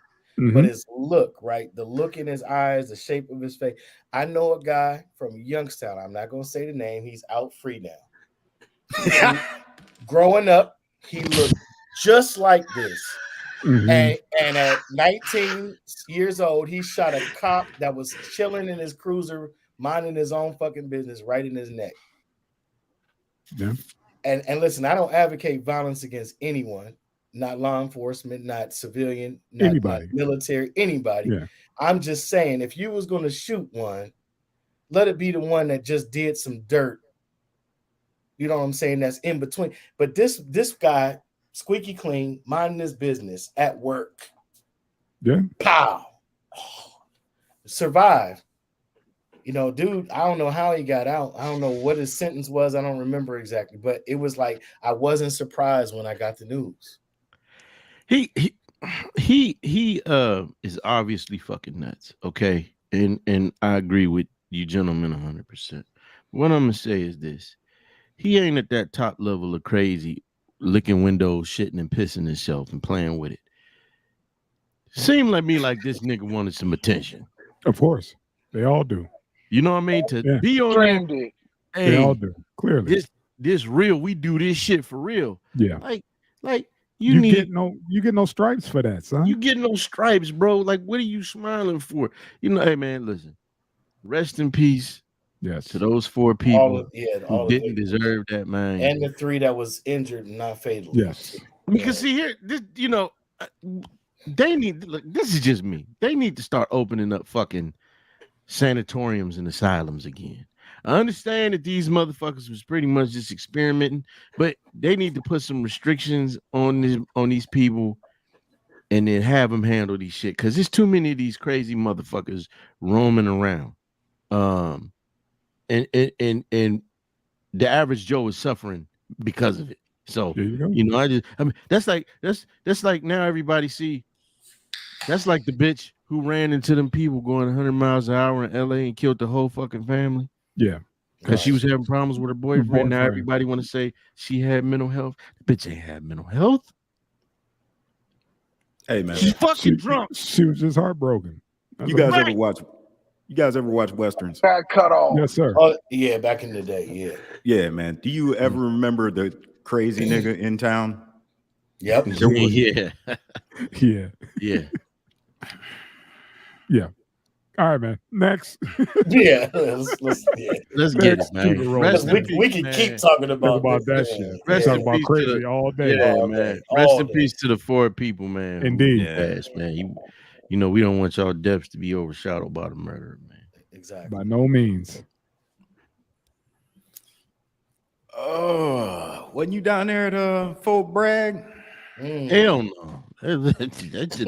But his look, right? The look in his eyes, the shape of his face. I know a guy from Youngstown. I'm not going to say the name. He's out free now. Growing up, he looked just like this. And at 19 years old, he shot a cop that was chilling in his cruiser, minding his own fucking business, right in his neck. Yeah. And listen, I don't advocate violence against anyone. not law enforcement, not civilian, not Anybody. military, anybody. Yeah. I'm just saying, if you was going to shoot one, let it be the one that just did some dirt. You know what I'm saying? That's in between. But this guy, squeaky clean, minding his business at work. Yeah. Pow. Survived. You know, dude, I don't know how he got out. I don't know what his sentence was. I don't remember exactly. But it was like I wasn't surprised when I got the news. He is obviously fucking nuts. Okay. And I agree with you gentlemen 100%. What I'm gonna say is this: he ain't at that top level of crazy, licking windows, shitting and pissing himself and playing with it. Seemed like me like this nigga wanted some attention. Of course, they all do. You know what I mean? To be on Framed there, it. hey, They all do. Clearly, this real. We do this shit for real. yeah. Like you get no stripes for that, son. You get no stripes, bro. Like, what are you smiling for? You know, hey man, listen. Rest in peace. Yes. To those 4 people All who didn't deserve that, man. And the 3 that was injured and not fatal. Yes. Because see here, this, you know, they need, look, this is just me. They need to start opening up fucking sanatoriums and asylums again. I understand that these motherfuckers was pretty much just experimenting, but they need to put some restrictions on these people and then have them handle these shit. Cause there's too many of these crazy motherfuckers roaming around. And the average Joe is suffering because of it. So you know, I mean, that's like now everybody see. That's like the bitch who ran into them people going 100 miles an hour in LA and killed the whole fucking family. Yeah, because she was having problems with her boyfriend. Now everybody want to say she had mental health. The bitch ain't had mental health. Hey man, she's fucking drunk. She was just heartbroken. You guys ever watch Westerns? Got cut off. Yes, sir. Oh, yeah, back in the day, yeah. Yeah, man. Do you ever remember the crazy nigga in town? Yep. Yeah. Yeah. Yeah. Yeah. All right, man. Next. Yeah. Let's get it, man. We can keep talking about that shit. Talk about crazy all day. Yeah, man. Rest in peace to the 4 people, man. Indeed. Yes, man. You know, we don't want y'all deaths to be overshadowed by the murder, man. Exactly. By no means. Oh, wasn't you down there at Fort Bragg? Hell no. That's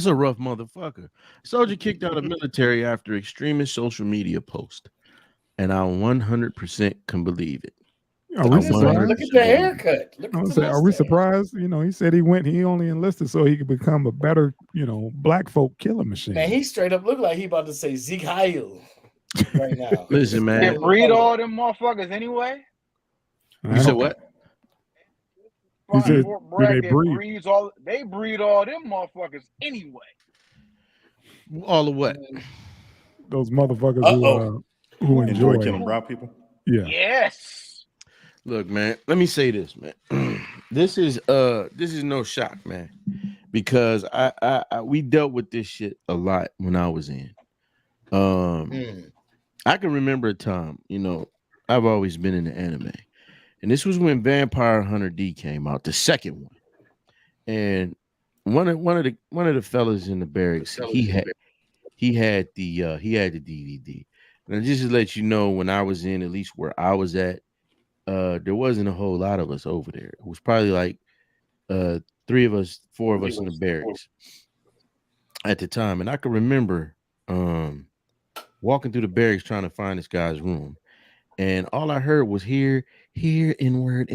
a rough motherfucker. Soldier kicked out of military after extremist social media post. And I 100% can believe it. Are we surprised? Look at the haircut. Are we surprised? You know, he said he only enlisted so he could become a better, black folk killer machine. Man, he straight up looked like he about to say Zeke Heil right now. Listen, man. They breed all them motherfuckers anyway. You said what? He said, Fort Bragg, they breed? They breed all them motherfuckers anyway. All of what? Those motherfuckers who enjoy killing brown people. Yeah. Yes. Look, man, let me say this, man. This is no shock, man, because I we dealt with this shit a lot when I was in. I can remember a time, I've always been in the anime, and this was when Vampire Hunter D came out, the second one, and one of the fellas in the barracks, he had the DVD, and just to let you know, when I was in, at least where I was at. There wasn't a whole lot of us over there. It was probably like 3 of us, 4 of us in the barracks at the time. And I can remember walking through the barracks trying to find this guy's room. And all I heard was here, inward.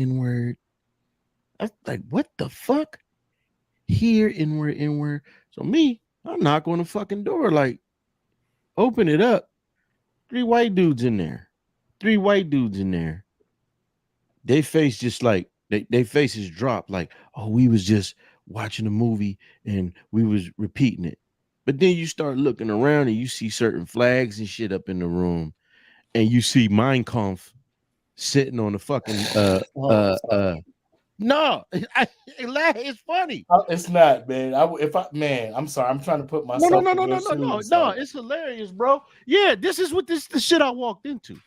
I was like, what the fuck? Here, inward. So me, I knock on the fucking door, like, open it up. 3 white dudes in there. They face just like they faces drop like, oh, we was just watching a movie and we was repeating it. But then you start looking around and you see certain flags and shit up in the room, and you see Mein Kampf sitting on the fucking no, it's funny. It's not, man. I'm sorry. I'm trying to put myself. No. It's hilarious, bro. Yeah, this is what the shit I walked into.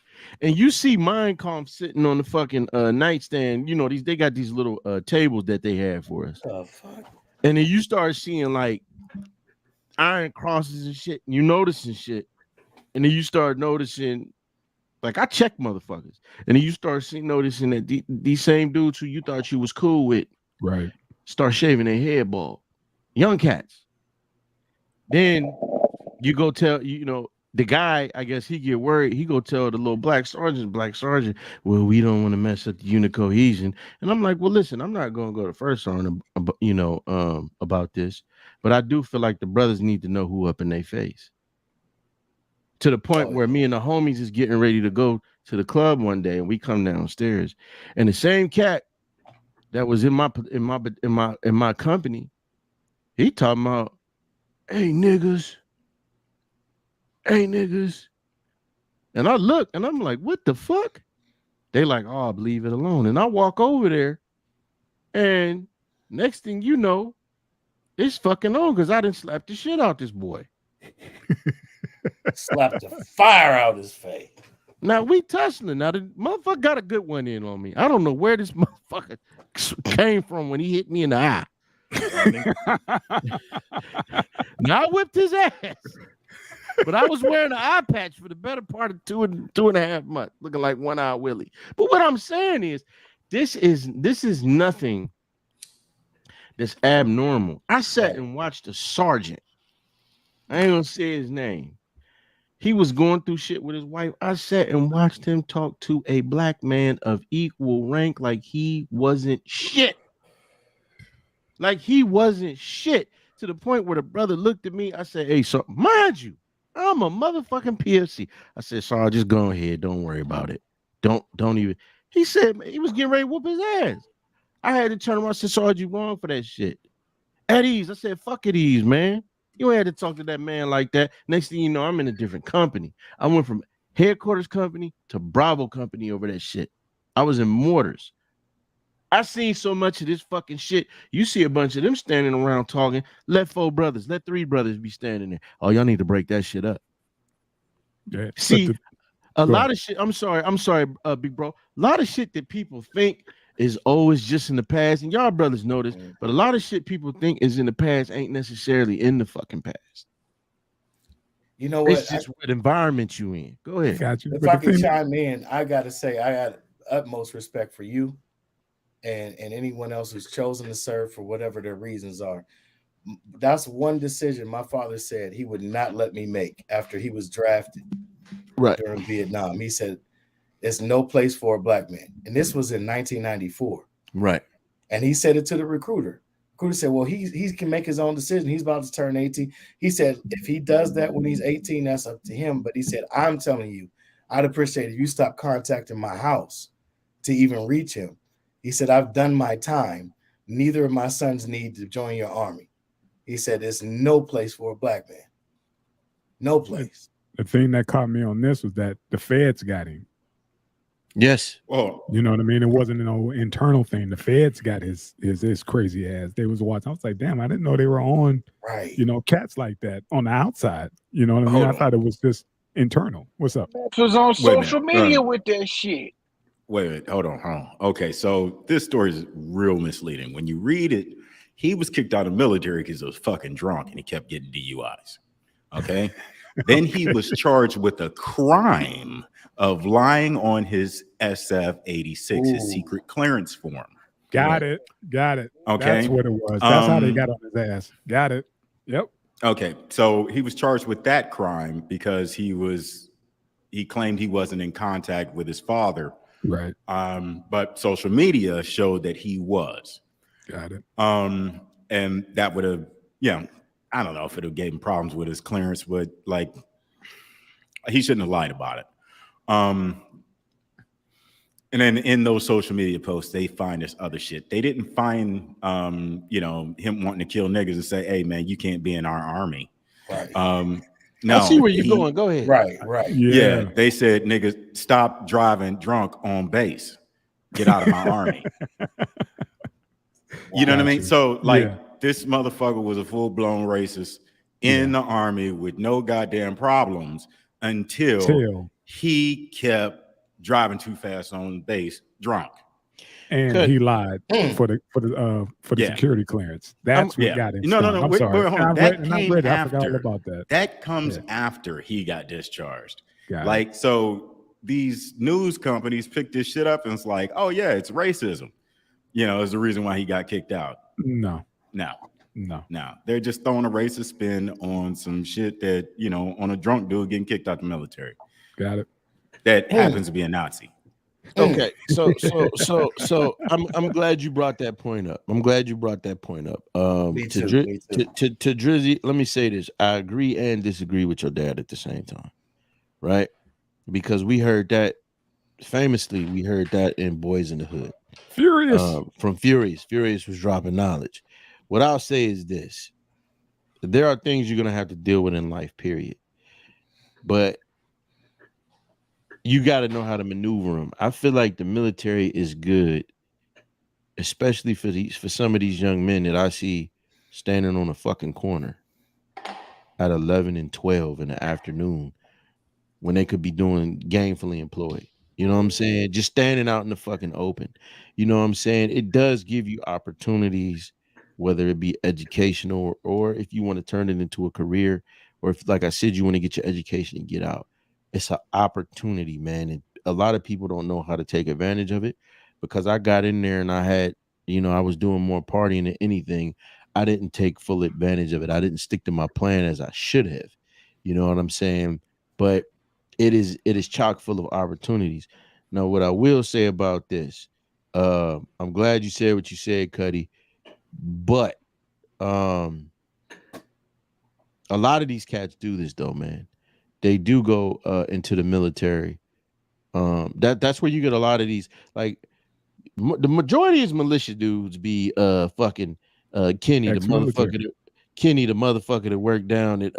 And you see Mein Kampf sitting on the fucking nightstand. You know, they got these little tables that they have for us. The fuck? And then you start seeing like iron crosses and shit. And you noticing shit. And then you start noticing, like, I check motherfuckers. And then you start noticing that these same dudes who you thought you was cool with, right, start shaving their head bald. Young cats. Then you go tell, you know, the guy, I guess he get worried. He go tell the little black sergeant, well, we don't want to mess up the unit cohesion. And I'm like, well, listen, I'm not going to go to first sergeant, you know, about this. But I do feel like the brothers need to know who up in their face. To the point where me and the homies is getting ready to go to the club one day, and we come downstairs, and the same cat that was in my company, he talking about, hey niggas. And I look and I'm like, what the fuck? They like, oh, leave it alone. And I walk over there, and next thing you know, it's fucking on because I didn't slap the shit out this boy. Slapped the fire out his face. Now we tussling. Now the motherfucker got a good one in on me. I don't know where this motherfucker came from when he hit me in the eye. Now I whipped his ass. But I was wearing an eye patch for the better part of two and a half months, looking like One Eye Willie. But what I'm saying is, this is nothing that's abnormal. I sat and watched a sergeant. I ain't gonna say his name. He was going through shit with his wife. I sat and watched him talk to a black man of equal rank like he wasn't shit. Like he wasn't shit. To the point where the brother looked at me. I said, hey, so mind you, I'm a motherfucking PFC. I said, sorry, just go ahead. Don't worry about it. Don't even. He said he was getting ready to whoop his ass. I had to turn around and say, sorry, you wrong for that shit. At ease. I said, fuck at ease, man. You ain't had to talk to that man like that. Next thing you know, I'm in a different company. I went from headquarters company to Bravo company over that shit. I was in mortars. I seen so much of this fucking shit. You see a bunch of them standing around talking. Let 4 brothers, let 3 brothers be standing there. Oh, y'all need to break that shit up. Yeah, see, a lot of shit. I'm sorry, big bro. A lot of shit that people think is always just in the past, and y'all brothers know this, but a lot of shit people think is in the past ain't necessarily in the fucking past. You know what? It's just what environment you in. Go ahead. Got you. If I can chime in, I gotta say I got utmost respect for you and anyone else who's chosen to serve for whatever their reasons are. That's one decision my father said he would not let me make after he was drafted during Vietnam. He said, there's no place for a black man. And this was in 1994. Right. And he said it to the recruiter. Recruiter said, well, he can make his own decision. He's about to turn 18. He said, if he does that when he's 18, that's up to him. But he said, I'm telling you, I'd appreciate if you stop contacting my house to even reach him. He said, I've done my time. Neither of my sons need to join your army. He said, there's no place for a black man. No place. The thing that caught me on this was that the feds got him. Yes. Oh, you know what I mean? It wasn't no internal thing. The feds got his crazy ass. They was watching. I was like, damn, I didn't know they were on, you know, cats like that on the outside. You know what I mean? I thought it was just internal. What's up? It was on social media with that shit. Wait, hold on. Okay, so this story is real misleading. When you read it, he was kicked out of the military because he was fucking drunk and he kept getting DUIs. Okay. Then he was charged with a crime of lying on his SF86, his secret clearance form. Got it. Okay. That's what it was. That's how they got on his ass. Got it. Yep. Okay. So he was charged with that crime because he claimed he wasn't in contact with his father. Right. But social media showed that he was. Got it. And that would have, I don't know if it would have gave him problems with his clearance, but like he shouldn't have lied about it. And then in those social media posts, they find this other shit. They didn't find, him wanting to kill niggas and say, hey man, you can't be in our army. Right. No, I see where you're going. Go ahead. Right. Yeah. They said, niggas, stop driving drunk on base. Get out of my army. You know what I mean? So this motherfucker was a full-blown racist in the army with no goddamn problems until he kept driving too fast on base, drunk. And he lied for the security clearance. That's what got him. No. I'm sorry. Hold on. That came after. I forgot all about that. That comes after he got discharged. So these news companies picked this shit up and it's like, oh yeah, it's racism. Is the reason why he got kicked out. No. They're just throwing a racist spin on some shit that, on a drunk dude getting kicked out the military. Got it. That happens to be a Nazi. Okay, so I'm glad you brought that point up. Me too. To Drizzy, let me say this. I agree and disagree with your dad at the same time, right? Because we heard that in Boys in the Hood. Furious. From Furious. Furious was dropping knowledge. What I'll say is this. There are things you're going to have to deal with in life, period. But you got to know how to maneuver them. I feel like the military is good, especially for some of these young men that I see standing on a fucking corner at 11 and 12 in the afternoon when they could be doing gainfully employed. You know what I'm saying? Just standing out in the fucking open. You know what I'm saying? It does give you opportunities, whether it be educational or if you want to turn it into a career, or if, like I said, you want to get your education and get out. It's an opportunity, man. And a lot of people don't know how to take advantage of it, because I got in there and I had, I was doing more partying than anything. I didn't take full advantage of it. I didn't stick to my plan as I should have. You know what I'm saying? But it is chock full of opportunities. Now, what I will say about this, I'm glad you said what you said, Cuddy, but a lot of these cats do this though, man. They do go into the military. That's where you get a lot of these, like the majority of these militia dudes be fucking Kenny, the motherfucker that worked down at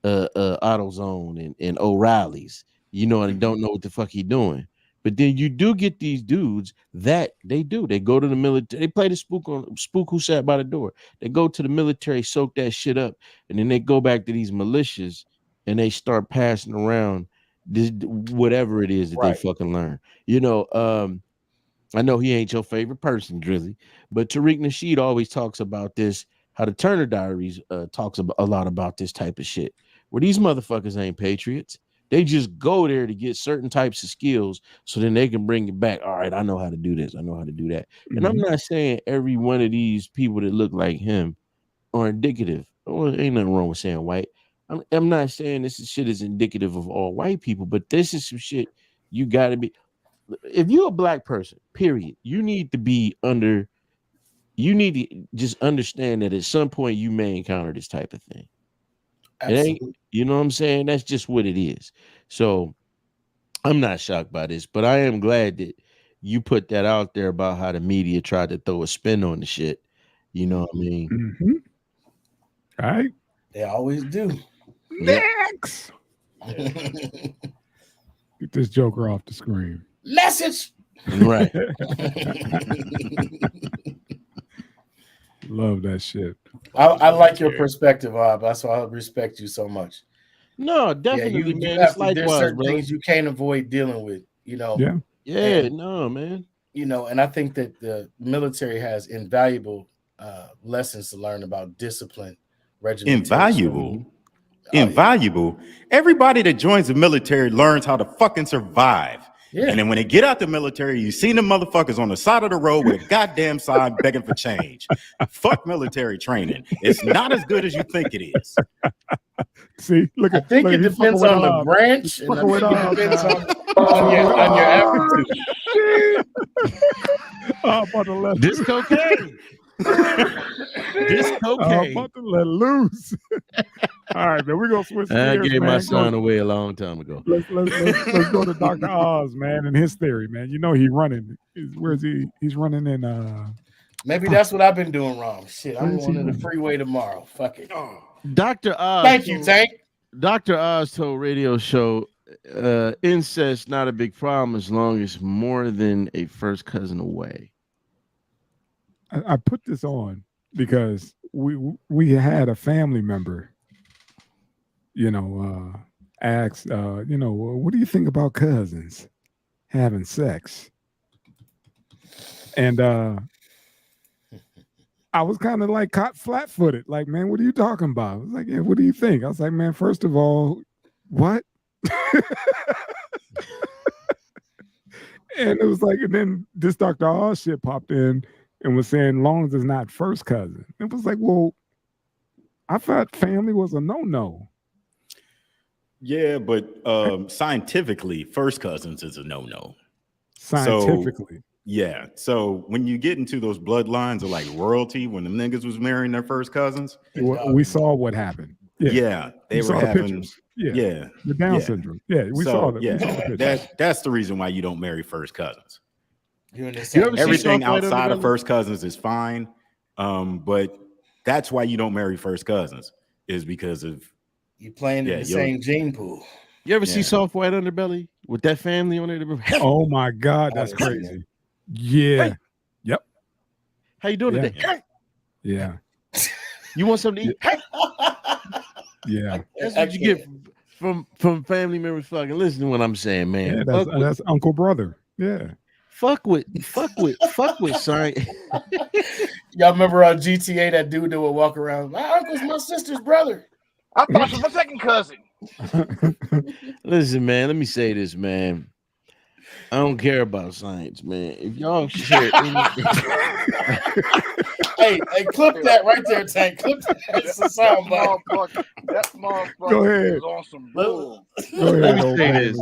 AutoZone and O'Reilly's, and don't know what the fuck he doing. But then you do get these dudes that they go to the military. They play the spook who sat by the door. They go to the military, soak that shit up, and then they go back to these militias and they start passing around this whatever it is that they fucking learn. I know he ain't your favorite person, Drizzy, but Tariq Nasheed always talks about this, how the Turner Diaries talks about a lot about this type of shit, where these motherfuckers ain't patriots. They just go there to get certain types of skills so then they can bring it back. All right, I know how to do this. I know how to do that. Mm-hmm. And I'm not saying every one of these people that look like him are indicative. Well, ain't nothing wrong with saying white. I'm not saying this shit is indicative of all white people, but this is some shit you got to be. If you're a black person, period, you need to just understand that at some point you may encounter this type of thing. Absolutely. It ain't, you know what I'm saying? That's just what it is. So I'm not shocked by this, but I am glad that you put that out there about how the media tried to throw a spin on the shit. You know what I mean? Mm-hmm. All right. They always do. Next. Get this joker off the screen. Message. Right. Love that shit. I like your perspective, Bob. That's why I respect you so much. No, definitely, man. It's there's certain things you can't avoid dealing with, Yeah. No, man. And I think that the military has invaluable lessons to learn about discipline, regimentation. Invaluable. Everybody that joins the military learns how to fucking survive. Yeah. And then when they get out the military, you see them motherfuckers on the side of the road with a goddamn sign begging for change. Fuck military training. It's not as good as you think it is. See, I think it depends on the branch, and I think it depends on your aptitude. This cocaine. This cocaine. I'm about to let loose. All right, man. We're gonna switch gears. I gave my son away a long time ago. Let's go to Dr. Oz, man, and his theory, man. He's running. Where's he? He's running in maybe that's what I've been doing wrong. Shit, I'm going to the freeway tomorrow. Fuck it. Dr. Oz. Thank you, Tank. Dr. Oz told radio show incest not a big problem as long as more than a first cousin away. I put this on because we had a family member, ask, what do you think about cousins? having sex. And I was kind of like caught flat-footed. Like, man, what are you talking about? I was like, yeah, what do you think? I was like, man, first of all, what? And it was like, and then this Dr. Oz shit popped in and was saying, long as it's not first cousin. It was like, well, I thought family was a no-no. Yeah, but scientifically, first cousins is a no-no. Scientifically. So, yeah. So when you get into those bloodlines of like royalty, when the niggas was marrying their first cousins, we saw what happened. Yeah, they were having the Down syndrome. Yeah, we saw that. Yeah, that's the reason why you don't marry first cousins. Everything outside of first cousins is fine, but that's why you don't marry first cousins is because of you playing in the same gene pool. You ever see Soft White Underbelly with that family on it? Oh my God, that's crazy. Yeah. Hey. Yep. How you doing today? Yeah. You want something to eat? Hey. Yeah. That's what you get from family members. Fucking listen to what I'm saying, man. Yeah, that's uncle brother. Yeah. Fuck with science. Y'all remember on GTA that dude that would walk around? My uncle's my sister's brother. I thought she was my second cousin. Listen, man, let me say this, man. I don't care about science, man. If y'all share anything. hey, clip that right there, Tank. Clip that. It's a soundbite. That motherfucker Go ahead. is on some bull. Let me say this.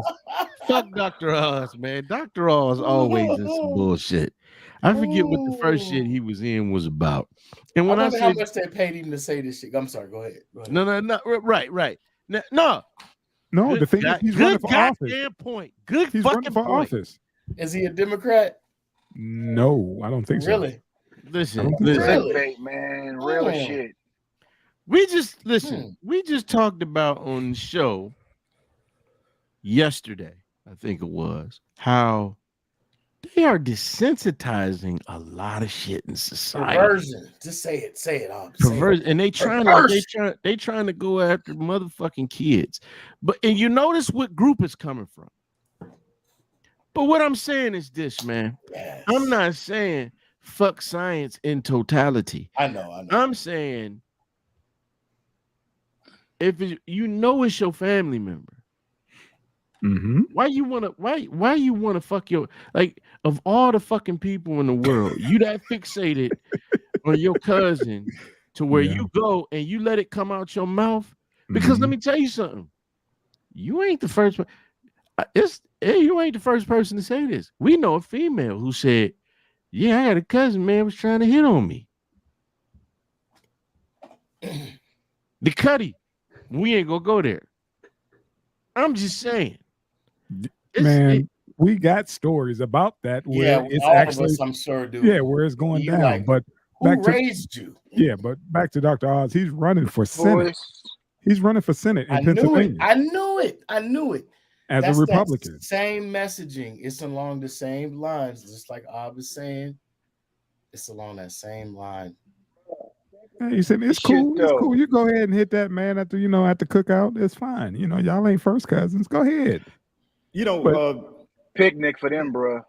Fuck Dr. Oz, man. Dr. Oz always in some bullshit. I forget what the first shit he was in was about. And when I wonder said, how much they paid him to say this shit. I'm sorry. Go ahead. No. Right. No. The thing is, he's running for office. Point. Good he's fucking running for point. office. Is he a Democrat? No, I don't think so. Really? Listen. Really? Man, real shit. We just talked about on the show yesterday, I think it was, how they are desensitizing a lot of shit in society. Perversion. Just say it. Perversion. And they trying to go after motherfucking kids. And you notice what group it's coming from. But what I'm saying is this, man. Yes. I'm not saying fuck science in totality. I know. I'm saying if it's your family member. Mm-hmm. Why you wanna fuck your, like, of all the fucking people in the world, you that fixated on your cousin to where you go and you let it come out your mouth? Because let me tell you something, you ain't the first. You ain't the first person to say this. We know a female who said, "Yeah, I got a cousin, man, was trying to hit on me." The Cuddy, we ain't gonna go there. I'm just saying. We got stories about that where it's all actually, of us, I'm sure, do. Yeah, where it's going down. Like, but who raised you? Yeah, but back to Dr. Oz, he's running for Senate. He's running for Senate in Pennsylvania. I knew it. As a Republican. Same messaging. It's along the same lines, just like Ob was saying. It's along that same line. He said, it's cool. It's cool. You go ahead and hit that man at the cookout. It's fine. Y'all ain't first cousins. Go ahead. Picnic for them, bro.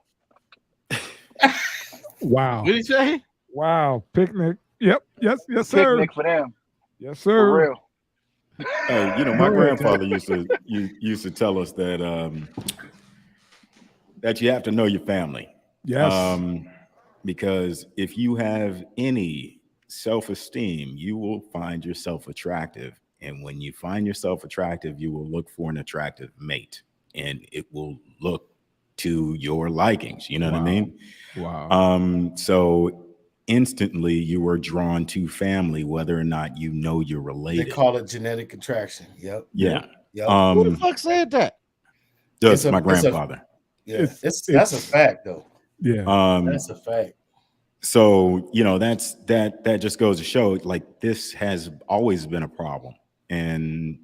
Wow. What did he say? Wow. Picnic. Yep. Yes, sir. Picnic for them. Yes, sir. For real. Hey, my grandfather used to tell us that that you have to know your family. Yes. Because if you have any self-esteem, you will find yourself attractive. And when you find yourself attractive, you will look for an attractive mate. And it will look to your likings. You know what I mean? Wow. So instantly you are drawn to family, whether or not you're related. They call it genetic attraction. Yep. Yeah. Yep. Who the fuck said that? That's my grandfather. That's a fact, though. Yeah. That's a fact. So, that just goes to show, like, this has always been a problem. And,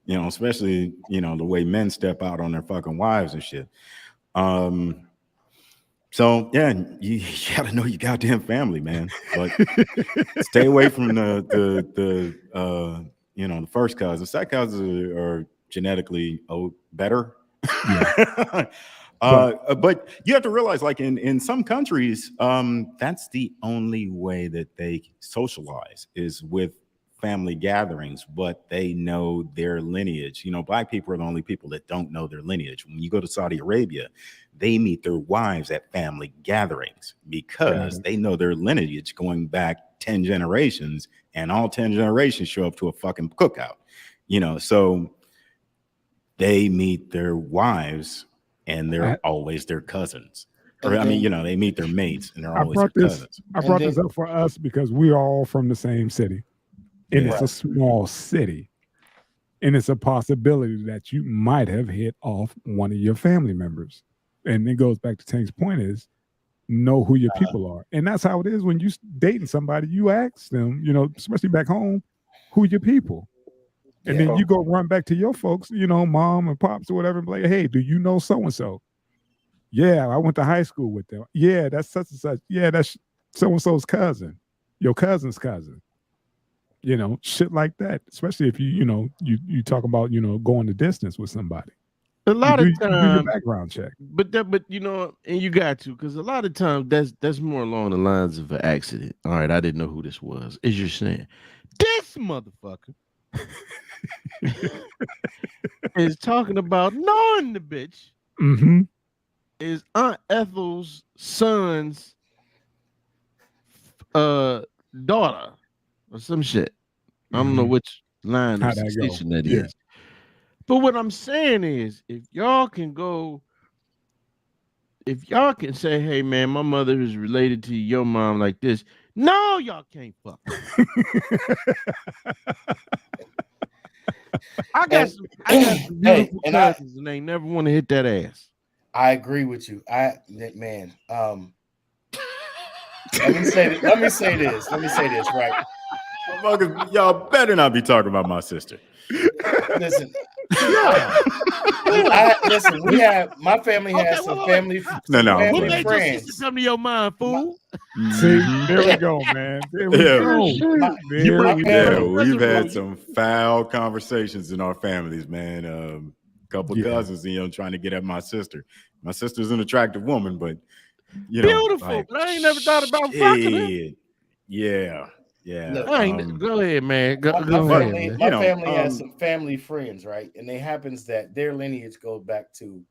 especially, the way men step out on their fucking wives and shit. So yeah, you gotta know your goddamn family, man. But stay away from the first cousins. Second cousins are genetically better. Yeah. But you have to realize, like in some countries, that's the only way that they socialize is with family gatherings, but they know their lineage. You know, Black people are the only people that don't know their lineage. When you go to Saudi Arabia, they meet their wives at family gatherings because they know their lineage going back 10 generations, and all 10 generations show up to a fucking cookout. You know, so they meet their wives and they're always their cousins. Or I mean, you know, they meet their mates and they're always their cousins. I brought this up for us because we are all from the same city. And it's a small city. And it's a possibility that you might have hit off one of your family members. And it goes back to Tank's point is know who your people are. And that's how it is when you dating somebody, you ask them, you know, especially back home, who your people? And then you go run back to your folks, you know, mom and pops or whatever, and be like, hey, do you know so-and-so? Yeah, I went to high school with them. Yeah, that's such and such. Yeah, that's so-and-so's cousin, your cousin's cousin. You know, shit like that. Especially if you know, you talk about, you know, going the distance with somebody. A lot of times, you do your background check. But you know, and you got to, because a lot of times that's more along the lines of an accident. All right, I didn't know who this was. Is you're saying this motherfucker is talking about knowing the bitch is Aunt Ethel's son's daughter or some shit. I don't know which line of succession that is. But what I'm saying is, if y'all can say, hey man, my mother is related to your mom like this. No, y'all can't fuck. I got some beautiful cousins and they never want to hit that ass. I agree with you. Let me say this, right? Y'all better not be talking about my sister. Listen, my family has some family. Family friends. Come to your mind, fool. See, there we go, man. There we go. We've had some foul conversations in our families, man. A couple cousins, you know, trying to get at my sister. My sister's an attractive woman, but you know, beautiful. Like, but I ain't never thought about fucking her. Yeah. Look, go ahead, man. Go ahead. My family has some family friends, right? And it happens that their lineage goes back to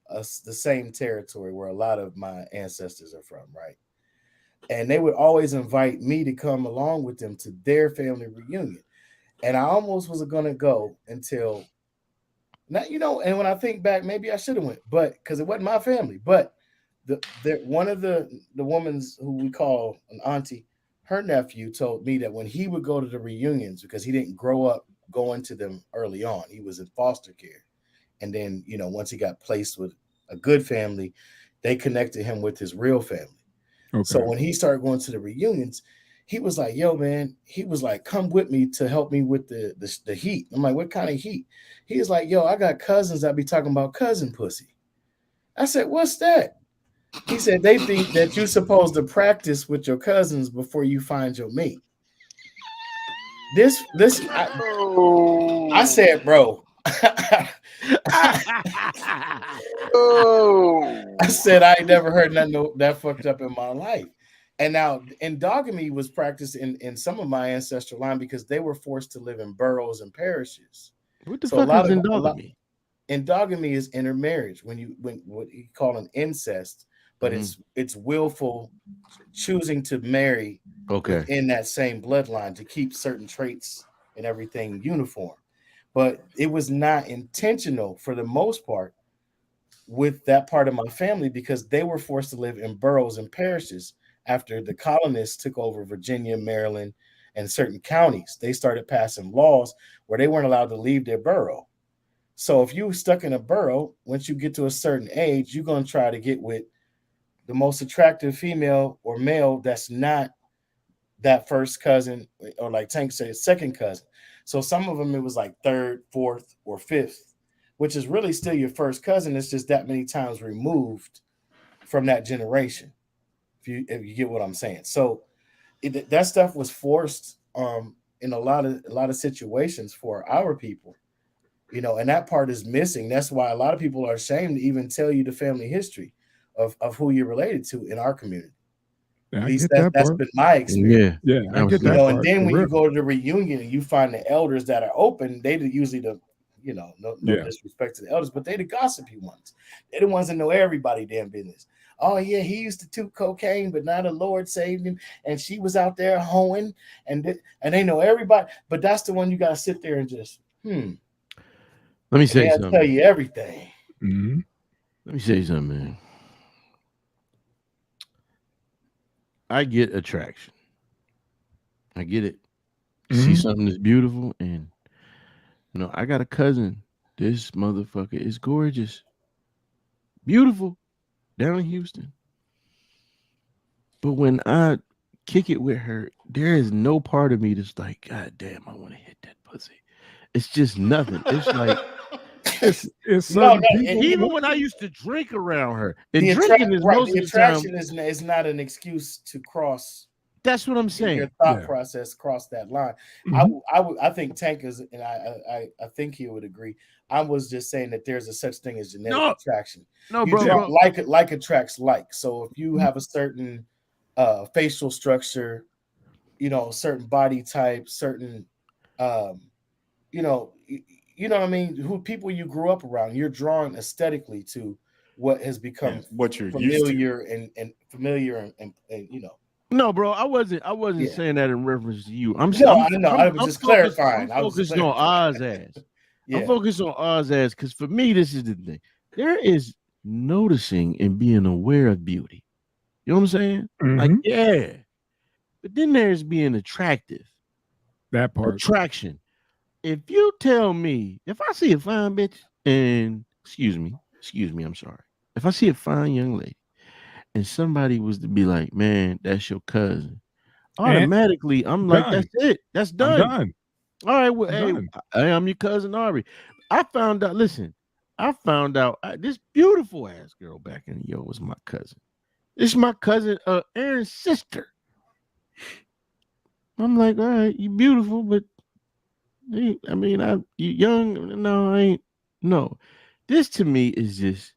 us, the same territory where a lot of my ancestors are from, right? And they would always invite me to come along with them to their family reunion. And I almost was going to go until now, you know, and when I think back, maybe I should have went, but because it wasn't my family. But one of the women's who we call an auntie, her nephew told me that when he would go to the reunions, because he didn't grow up going to them early on, he was in foster care. And then, you know, once he got placed with a good family, they connected him with his real family. Okay. So when he started going to the reunions, he was like, yo, man, he was like, come with me to help me with the heat. I'm like, what kind of heat? He was like, yo, I got cousins that be talking about cousin pussy. I said, what's that? He said, they think that you're supposed to practice with your cousins before you find your mate. I said, bro. I said, I ain't never heard nothing that fucked up in my life. And now endogamy was practiced in some of my ancestral line because they were forced to live in boroughs and parishes. What the fuck is endogamy? Endogamy is intermarriage when what you call an incest. But it's willful choosing to marry in that same bloodline to keep certain traits and everything uniform. But it was not intentional for the most part with that part of my family because they were forced to live in boroughs and parishes after the colonists took over Virginia, Maryland, and certain counties. They started passing laws where they weren't allowed to leave their borough. So if you were stuck in a borough, once you get to a certain age, you're going to try to get with the most attractive female or male that's not that first cousin, or like Tank said, second cousin. So some of them, it was like third, fourth, or fifth, which is really still your first cousin. It's just that many times removed from that generation, if you get what I'm saying. So that stuff was forced in a lot of situations for our people. You know, and that part is missing. That's why a lot of people are ashamed to even tell you the family history of who you're related to in our community. Yeah, At least that's been my experience. Yeah, I get You that know, part, and then when real. you go to the reunion and you find the elders that are open, they usually the, you know, no disrespect to the elders, but they the gossipy ones. They're the ones that know everybody damn business. Oh yeah, he used to toot cocaine, but now the Lord saved him, and she was out there hoeing, and they know everybody. But that's the one you gotta sit there and just Let me say something. Tell you everything. Mm-hmm. Let me say something, man. I get attraction. I get it. See something that's beautiful, and you know, I got a cousin. This motherfucker is gorgeous, beautiful, down in Houston. But when I kick it with her, there is no part of me that's like, God damn, I want to hit that pussy. It's just nothing. It's like it's even when I used to drink around her, and drinking is most of the time. The attraction is not an excuse to cross. That's what I'm saying. Your thought process cross that line. I think Tank is, and I think he would agree. I was just saying that there's a such thing as genetic attraction. No, bro. Like attracts like. So if you have a certain facial structure, you know, certain body type, certain you know what I mean, who people you grew up around, you're drawn aesthetically to what has become what you're familiar and familiar and you know. No, bro, I wasn't saying that in reference to you. I was just clarifying. I'm focused on Oz ass. I'm focused on Oz ass because for me, this is the thing. There is noticing and being aware of beauty. You know what I'm saying? Like, yeah. But then there's being attractive. That part. Attraction. If you tell me, if I see a fine bitch, and excuse me, I'm sorry. If I see a fine young lady, and somebody was to be like, man, that's your cousin, automatically I'm like, that's it. That's done. I'm done. All right, well, hey, I'm your cousin Ari. I found out this beautiful ass girl back in the was my cousin. This is my cousin Aaron's sister. I'm like, all right, you beautiful, but I mean, you young. No, I ain't. No, this to me is just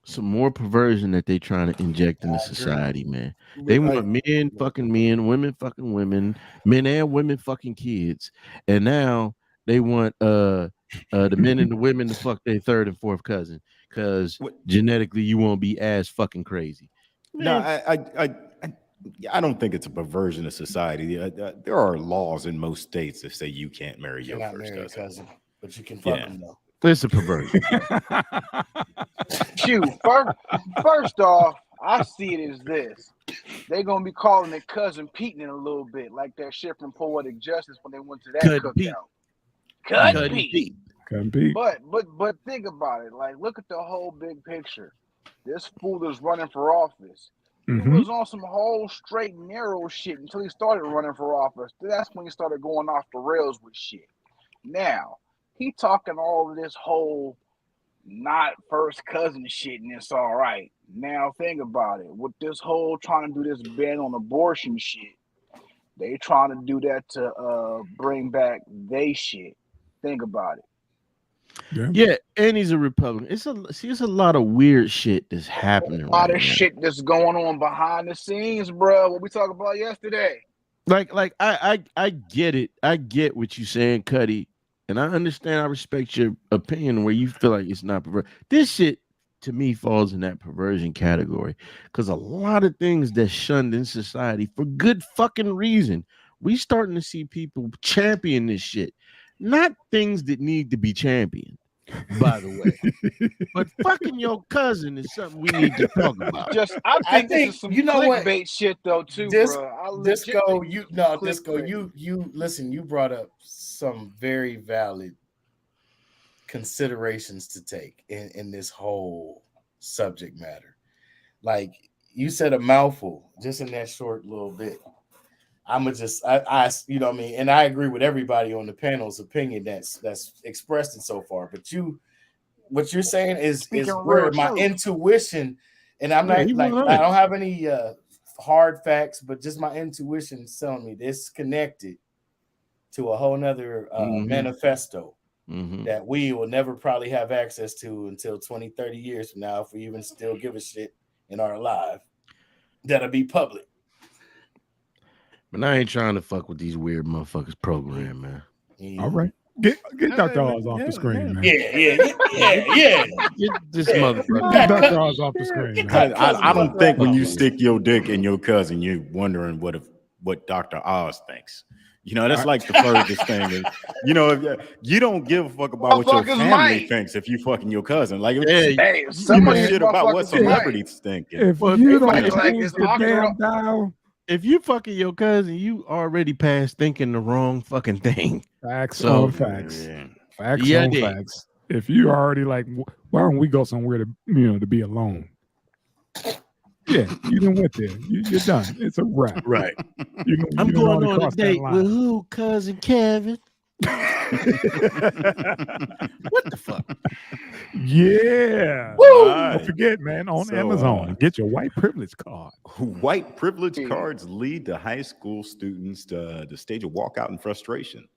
some more perversion that they trying to inject into society, man. They want men fucking men, women fucking women, men and women fucking kids, and now they want the men and the women to fuck their third and fourth cousin because genetically you won't be as fucking crazy. Man. No, I don't think it's a perversion of society. There are laws in most states that say you can't marry your first cousin, but you can fuck them though. It's a perversion. Shoot, first off, I see it as this. They're gonna be calling it cousin Pete in a little bit, like that shit from Poetic Justice when they went to that cookout. Cousin Pete. But think about it. Like, look at the whole big picture. This fool is running for office. He was on some whole straight and narrow shit until he started running for office. That's when he started going off the rails with shit. Now, he talking all of this whole not first cousin shit, and it's all right. Now, think about it. With this whole trying to do this ban on abortion shit, they trying to do that to bring back they shit. Think about it. Yeah, and he's a Republican. It's a lot of weird shit that's happening. A lot of shit that's going on behind the scenes, bro. What we talked about yesterday. Like I get it. I get what you're saying, Cuddy, and I understand. I respect your opinion where you feel like it's not perversion. This shit to me falls in that perversion category because a lot of things that's shunned in society for good fucking reason. We starting to see people champion this shit. Not things that need to be championed, by the way. But fucking your cousin is something we need to talk about. I think this is some clickbait shit though too, bro. Disco, you listen, you brought up some very valid considerations to take in this whole subject matter. Like you said a mouthful just in that short little bit. I you know what I mean, and I agree with everybody on the panel's opinion that's expressed it so far. But what you're saying is where my intuition, and I'm not I don't have any hard facts, but just my intuition is telling me this connected to a whole nother manifesto that we will never probably have access to until 20, 30 years from now, if we even still give a shit in our life. That'll be public. But I ain't trying to fuck with these weird motherfuckers program, man. All right. Get Dr. Oz off the screen, man. Yeah. Get this motherfucker. Get Dr. Oz off the screen, man. I don't think when you stick your dick in your cousin, you're wondering what Dr. Oz thinks. You know, that's like the furthest thing. Is, you know, if you don't give a fuck about what your family thinks if you fucking your cousin. Like, hey, you somebody give a shit about what celebrities think. If you don't change the damn dial, if you fucking your cousin, you already past thinking the wrong fucking thing. Facts on facts. Yeah. Facts on facts. If you already like, why don't we go somewhere to be alone? Yeah, you done went there. You're done. It's a wrap. Right. I'm going on a date with who? Cousin Kevin. What the fuck? Yeah. Woo! Don't forget, man, on Amazon, get your white privilege card. White privilege cards lead to high school students to stage a walkout in frustration.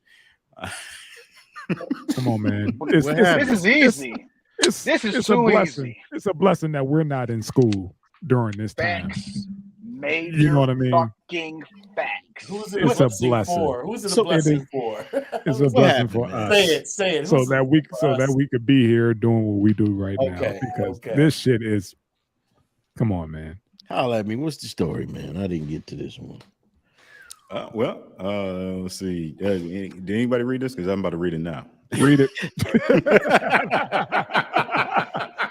Come on, man. This is easy. This is too easy. It's a blessing that we're not in school during this time. Facts. Major, you know what I mean? Fucking facts. It's a blessing. Who's it a blessing for? It's a blessing for us. Say it. So that we could be here doing what we do right now, because this shit is. Come on, man. Holla at me. What's the story, man? I didn't get to this one. Let's see. Did anybody read this? Because I'm about to read it now. Read it.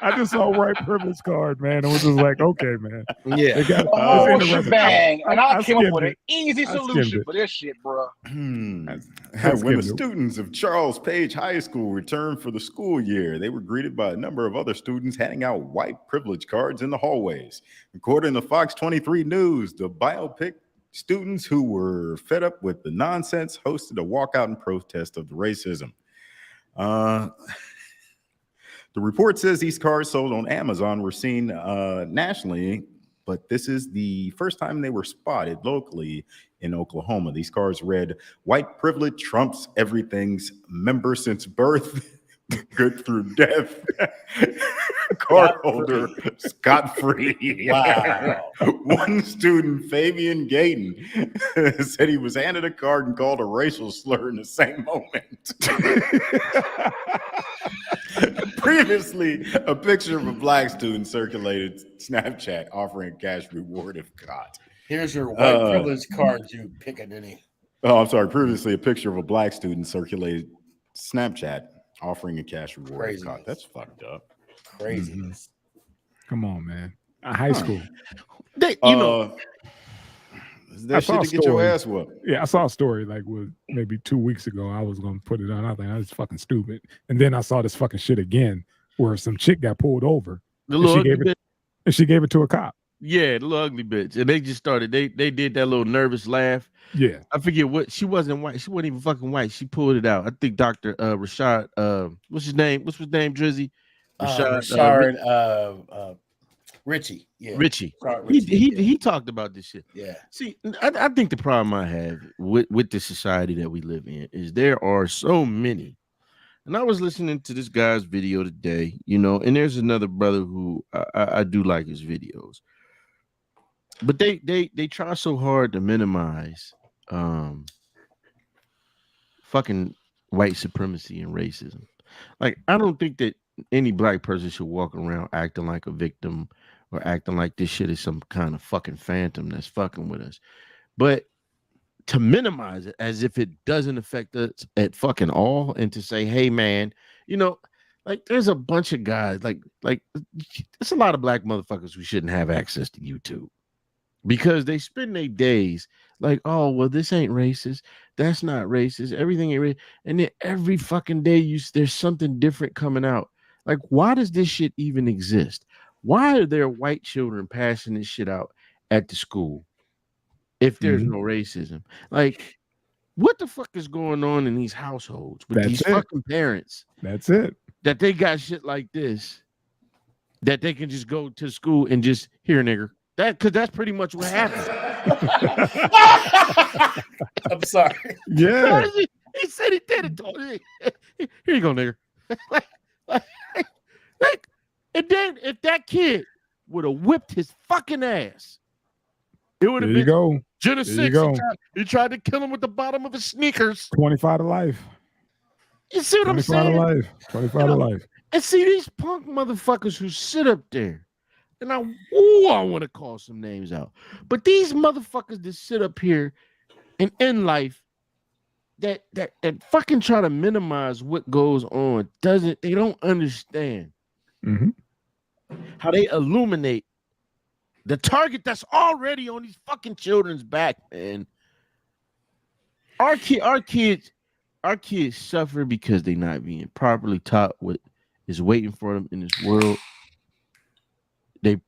I just saw white privilege card, man. I was just like, okay, man. Yeah. Shebang. And I came up with an easy solution for this shit, bro. When the students of Charles Page High School returned for the school year, they were greeted by a number of other students handing out white privilege cards in the hallways. According to Fox 23 News, the biopic students who were fed up with the nonsense hosted a walkout in protest of the racism. The report says these cards sold on Amazon were seen nationally, but this is the first time they were spotted locally in Oklahoma. These cards read, "White privilege trumps everything's member since birth, good through death. Card holder scot-free." Wow. One student, Fabian Gayton, said he was handed a card and called a racial slur in the same moment. Previously, a picture of a black student circulated Snapchat offering a cash reward if caught. Here's your white privilege card, you Piccadilly. Oh, I'm sorry. Previously, a picture of a black student circulated Snapchat offering a cash reward if caught. That's fucked up. Craziness. Come on, man. High school. That shit to get your ass whooped. Yeah, I saw a story like maybe 2 weeks ago. I was gonna put it on. I think that's fucking stupid. And then I saw this fucking shit again, where some chick got pulled over. She gave it to a cop. Yeah, the little ugly bitch. And they just started. They did that little nervous laugh. Yeah, I forget what. She wasn't white. She wasn't even fucking white. She pulled it out. I think Dr. Rashad. What's his name? Drizzy? Rashad. Richie. Yeah. Richie. He talked about this shit. Yeah. See, I think the problem I have with the society that we live in is there are so many. And I was listening to this guy's video today, and there's another brother who I do like his videos. But they try so hard to minimize fucking white supremacy and racism. Like, I don't think that any black person should walk around acting like a victim or acting like this shit is some kind of fucking phantom that's fucking with us. But to minimize it as if it doesn't affect us at fucking all, and to say, hey man, like there's a bunch of guys, like there's a lot of black motherfuckers who shouldn't have access to YouTube because they spend their days like, oh, well, this ain't racist. That's not racist. Everything ain't racist. And then every fucking day there's something different coming out. Like, why does this shit even exist? Why are there white children passing this shit out at the school if there's no racism? Like, what the fuck is going on in these households with these fucking parents? That's it. That they got shit like this, that they can just go to school and just, here, nigger. Because that's pretty much what happened. I'm sorry. Yeah. He said he did it. Told me. Here you go, nigga. Like, and then if that kid would have whipped his fucking ass, it would have been. You go. Genesis. He tried to kill him with the bottom of his sneakers. 25 to life. You see what I'm saying? 25 to life. And see these punk motherfuckers who sit up there, and I want to call some names out, but these motherfuckers that sit up here and in life that fucking try to minimize what goes on they don't understand how they illuminate the target that's already on these fucking children's back, man. Our kids suffer because they're not being properly taught what is waiting for them in this world. They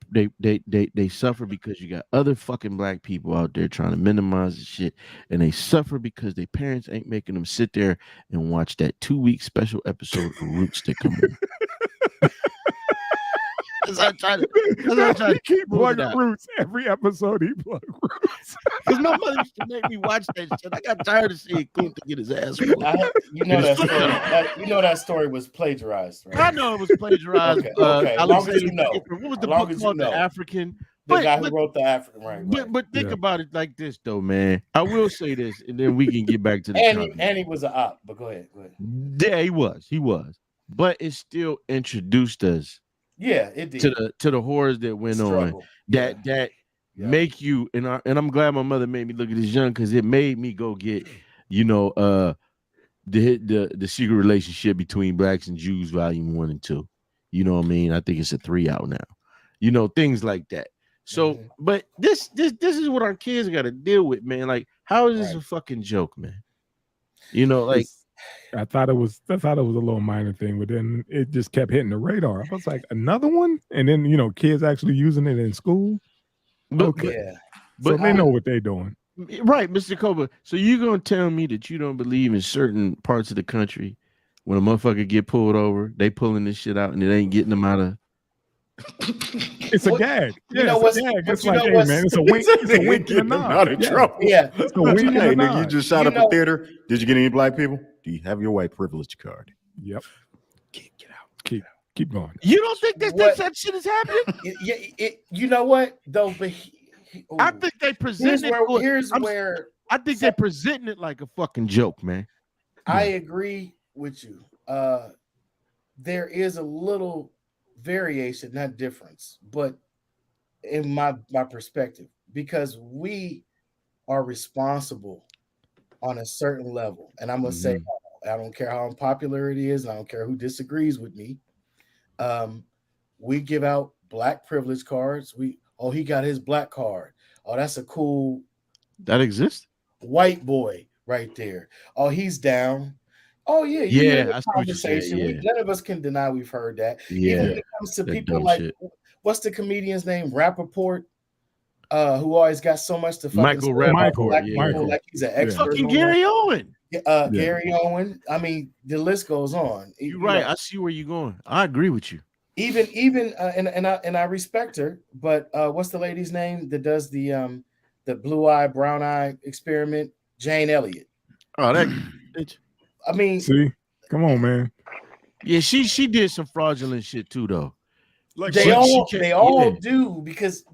suffer because you got other fucking black people out there trying to minimize the shit, and they suffer because their parents ain't making them sit there and watch that 2-week special episode of Roots that come on. I try to keep plugging Roots every episode. He plugged Roots because my mother used to make me watch that shit. I got tired of seeing Kunta get his ass whooped. That story was plagiarized, right? I know it was plagiarized. Okay. Alexandra, what was the book called? The African. The guy who wrote the African, right? But think about it like this, though, man. I will say this, and then we can get back to the. And he was an op. But go ahead. Yeah, he was. But it still introduced us. Yeah, it did to the horrors that went on that make you and I'm glad my mother made me look at this young because it made me go get the Secret Relationship Between Blacks and Jews Volume 1 and 2. You know what I mean? I think it's a 3 out now. Things like that. So, but this is what our kids got to deal with, man. Like, how is this a fucking joke, man? I thought it was a little minor thing, but then it just kept hitting the radar. I was like, another one? And then, kids actually using it in school. Okay. Yeah. But they know what they're doing. Right, Mr. Cobra. So you're going to tell me that you don't believe in certain parts of the country when a motherfucker get pulled over, they pulling this shit out and it ain't getting them out of... It's a gag. Yeah, it's a gag. It's like, hey, man, it's a wink. It's a wink in the nod. Out of trouble. Yeah. It's a wink in the nod. You just shot up a theater. Did you get any black people? Do you have your white privilege card? Yep. Get out. Keep going. You don't think that shit is happening? You know what though? But I think they present I think they're presenting it like a fucking joke, man. I agree with you. There is a little variation, not difference, but in my perspective, because we are responsible on a certain level, and I'm gonna say, I don't care how unpopular it is, I don't care who disagrees with me. We give out black privilege cards. He got his black card. Oh, that's a cool. That exists. White boy right there. Oh, he's down. Oh yeah, yeah. Conversation. None of us can deny we've heard that. Yeah. Even when it comes to people like, what's the comedian's name? Rappaport, who always got so much to fucking Michael, like he's an expert. Fucking Gary Owen. Gary Owen. I mean, the list goes on. You're right. I see where you're going. I agree with you. Even and I respect her, but what's the lady's name that does the blue eye, brown eye experiment? Jane Elliott. Oh, that bitch. I mean, see, come on, man. Yeah, she did some fraudulent shit too, though. Like they all do, because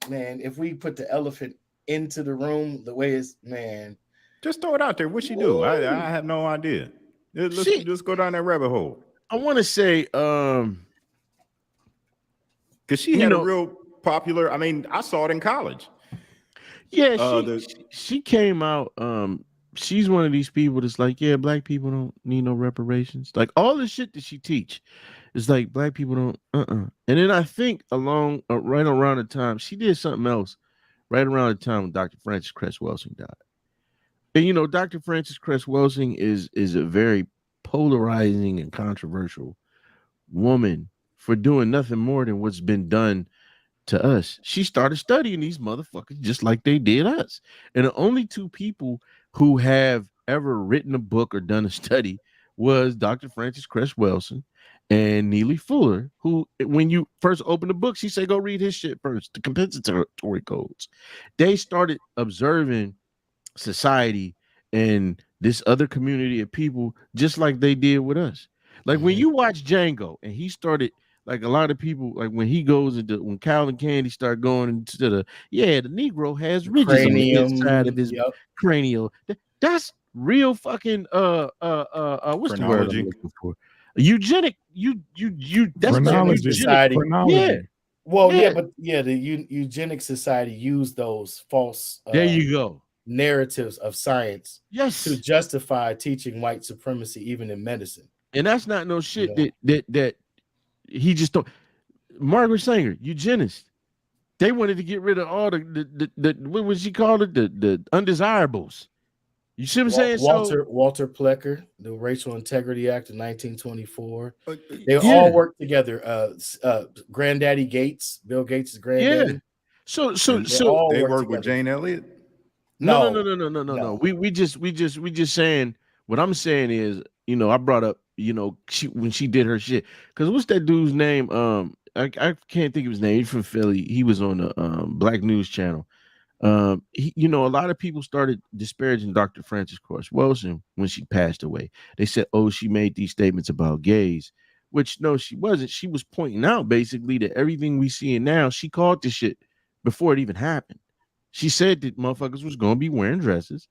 man, if we put the elephant into the room the way it's, man, just throw it out there. What she do? I have no idea. Let's just go down that rabbit hole. I want to say, because she had a real popular. I mean, I saw it in college. Yeah, she came out. She's one of these people that's like, yeah, black people don't need no reparations. Like all the shit that she teach is like black people don't. And then I think right around the time she did something else, right around the time when Dr. Frances Cress Welsing died. And Dr. Frances Cress Welsing is a very polarizing and controversial woman for doing nothing more than what's been done to us. She started studying these motherfuckers just like they did us. And the only two people who have ever written a book or done a study was Dr. Frances Cress Welsing and Neely Fuller, who, when you first open the book, she said, go read his shit first, the compensatory codes. They started observing society and this other community of people, just like they did with us. Like when you watch Django, and he started, like a lot of people, like when he goes into, when Calvin Candy start going into the Negro has ridges on the inside of his cranial. That's real fucking what's the word I'm looking for? Eugenic. That's Chronology. Society. Chronology. The eugenic society used those false there you go narratives of science to justify teaching white supremacy even in medicine. And that's not no shit that he just don't. Margaret Sanger, eugenist. They wanted to get rid of all the what was she called it? The undesirables. You see what I'm saying? Walter Plecker, the Racial Integrity Act of 1924. They all worked together. Granddaddy Gates, Bill Gates' granddaddy. Yeah. So they work with Jane Elliott. No. We just saying what I'm saying is, you know, I brought up, you know, when she did her shit. Because what's that dude's name? I can't think of his name. He's from Philly. He was on the Black News Channel. You know, a lot of people started disparaging Dr. Frances Cress Welsing when she passed away. They said, oh, she made these statements about gays, which no, she wasn't. She was pointing out basically that everything we see now, she called this shit before it even happened. She said that motherfuckers was going to be wearing dresses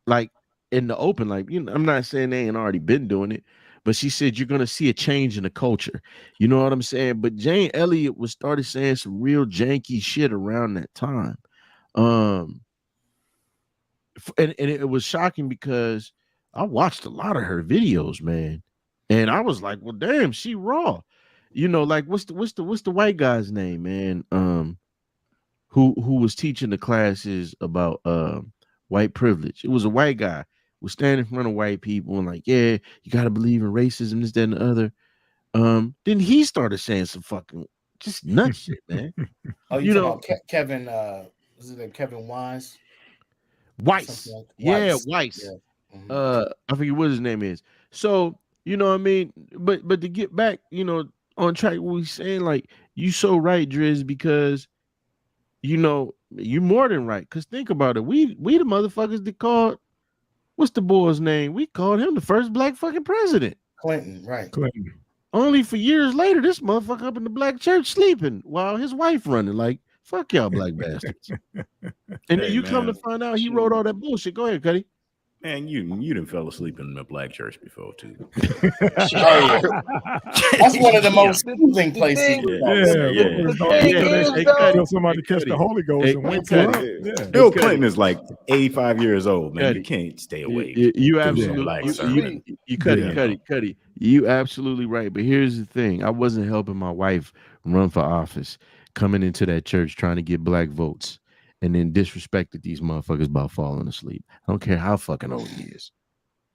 like in the open. Like, you know, I'm not saying they ain't already been doing it, but she said you're going to see a change in the culture. You know what I'm saying? But Jane Elliott was started saying some real janky shit around that time. And it was shocking because I watched a lot of her videos, man, and I was like, well, damn, she raw. You know, like what's the white guy's name, man? Who was teaching the classes about white privilege? It was a white guy who was standing in front of white people and like, yeah, you gotta believe in racism, this, that, and the other. Then he started saying some fucking just nuts shit, man. Oh, you know, Kevin was it Kevin Weiss? Weiss. Yeah, Weiss. Yeah. I forget what his name is. So, you know what I mean? But to get back, you know, on track, what we saying, like, you so right, Driz, because you know, you more than right. Cause think about it. We the motherfuckers that called, what's the boy's name? We called him the first black fucking president. Clinton, right. Clinton. Only for years later, this motherfucker up in the black church sleeping while his wife running. Like, fuck y'all black bastards. And then you come to find out he wrote all that bullshit. Go ahead, Cuddy. Man, you done fell asleep in the black church before too. That's one of the most soothing places. Somebody catch the Holy Ghost and went to Bill Clinton is like 85 years old, man. You can't stay away. You absolutely, Cuddy. You absolutely right. But here's the thing: I wasn't helping my wife run for office, coming into that church trying to get black votes, and then disrespected these motherfuckers about falling asleep. I don't care how fucking old he is.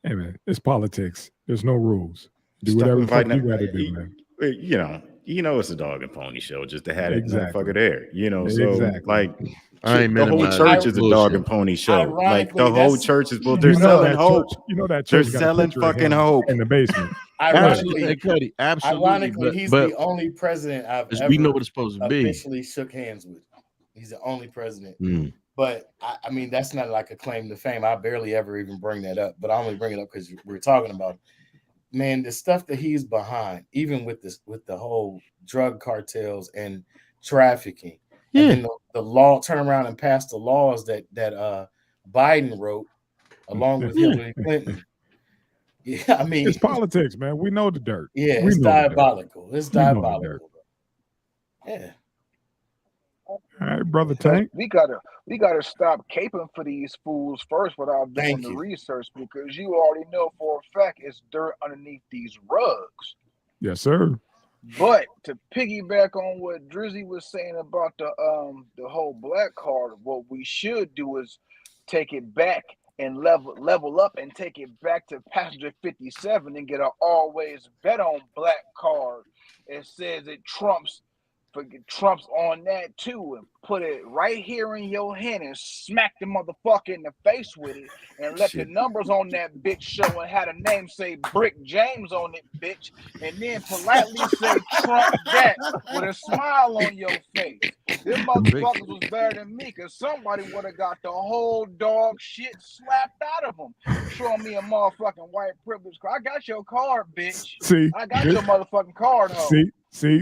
Hey man, it's politics. There's no rules. Do whatever you got to do, man. You know it's a dog and pony show just to have that motherfucker there. You know, so like the whole church is a dog and pony show. Like the whole church is they're selling hope. You know that they're selling fucking hope in the basement. Ironically, absolutely. He's the only president I've ever we know what it's supposed to be. Officially shook hands with. He's the only president. But I mean, that's not like a claim to fame. I barely ever even bring that up, but I only bring it up because we're talking about it. Man, the stuff that he's behind, even with the whole drug cartels and trafficking, and then the law turn around and pass the laws that Biden wrote along with Hillary Clinton. Yeah, I mean, it's politics, man. We know the dirt. Yeah, it's diabolical. It's diabolical. Yeah. All right, brother Tank. We gotta stop caping for these fools first without doing the research, because you already know for a fact it's dirt underneath these rugs. Yes, sir. But to piggyback on what Drizzy was saying about the whole black card, what we should do is take it back and level up and take it back to passenger 57 and get an always bet on black card. It says it trumps on that too, and put it right here in your hand and smack the motherfucker in the face with it, and let the numbers on that bitch show and have the name say Brick James on it, bitch, and then politely say Trump that with a smile on your face. This them motherfuckers was better than me, because somebody would have got the whole dog shit slapped out of them. Showing me a motherfucking white privilege card. I got your card, bitch. See, I got your motherfucking card, ho. See,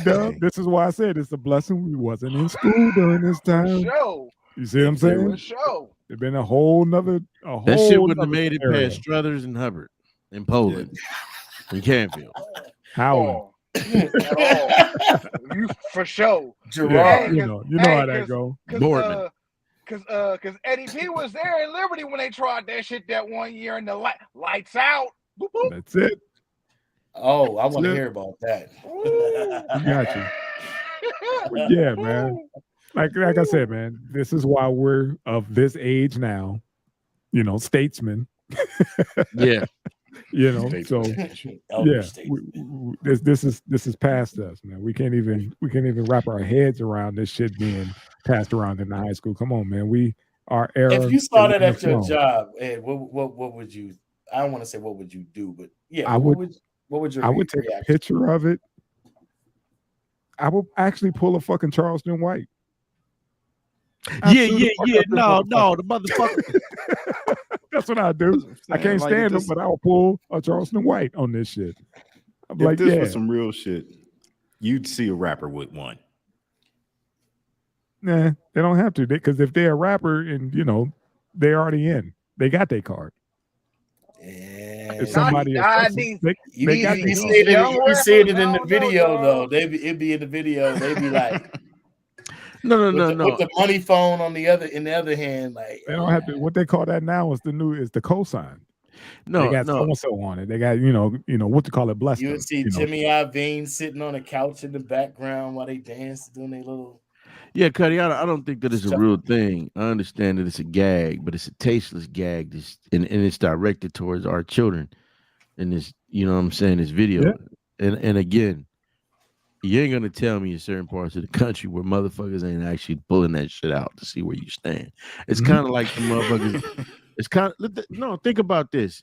Dub, this is why I said it's a blessing we wasn't in school during this time. Show. You see what I'm saying? Show. There's been a whole that shit wouldn't have made it past Struthers and Hubbard in Poland, in Canfield. How? You for sure, Gerard. You know how that go. Boardman. Cause Eddie P was there in Liberty when they tried that shit that one year, and the lights out. Boop, boop. That's it. Oh, I want to hear about that. I got you. But yeah, man. Like I said, man, this is why we're of this age now. You know, statesmen. Yeah. You know, so yeah, this is past us, man. We can't even wrap our heads around this shit being passed around in the high school. Come on, man. Our era. If you saw that at your job, Ed, what would you? I don't want to say what would you do, but yeah, what would your? I would take a picture of it. I would actually pull a fucking Charleston White. Yeah. No, the motherfucker. That's what I do. I can't stand them, but I'll pull a Charleston White on this shit. I'm if this was some real shit, you'd see a rapper with one. Nah, they don't have to, because if they're a rapper and they already in, they got their card. Yeah. If somebody you see it in the video though. It'd be in the video. They'd be like. No. With the money phone in the other hand, like they don't have to. What they call that now is the cosign. No, they got so on it. They got what to call it. Bless you would see Jimmy Iovine sitting on a couch in the background while they dance, doing their little. Yeah, Cuddy, I don't think that it's a real thing. I understand that it's a gag, but it's a tasteless gag. And it's directed towards our children. And this, you know what I'm saying, this video. Yeah. And again, you ain't gonna tell me in certain parts of the country where motherfuckers ain't actually pulling that shit out to see where you stand. It's kind of like the motherfuckers. It's kind of no. Think about this.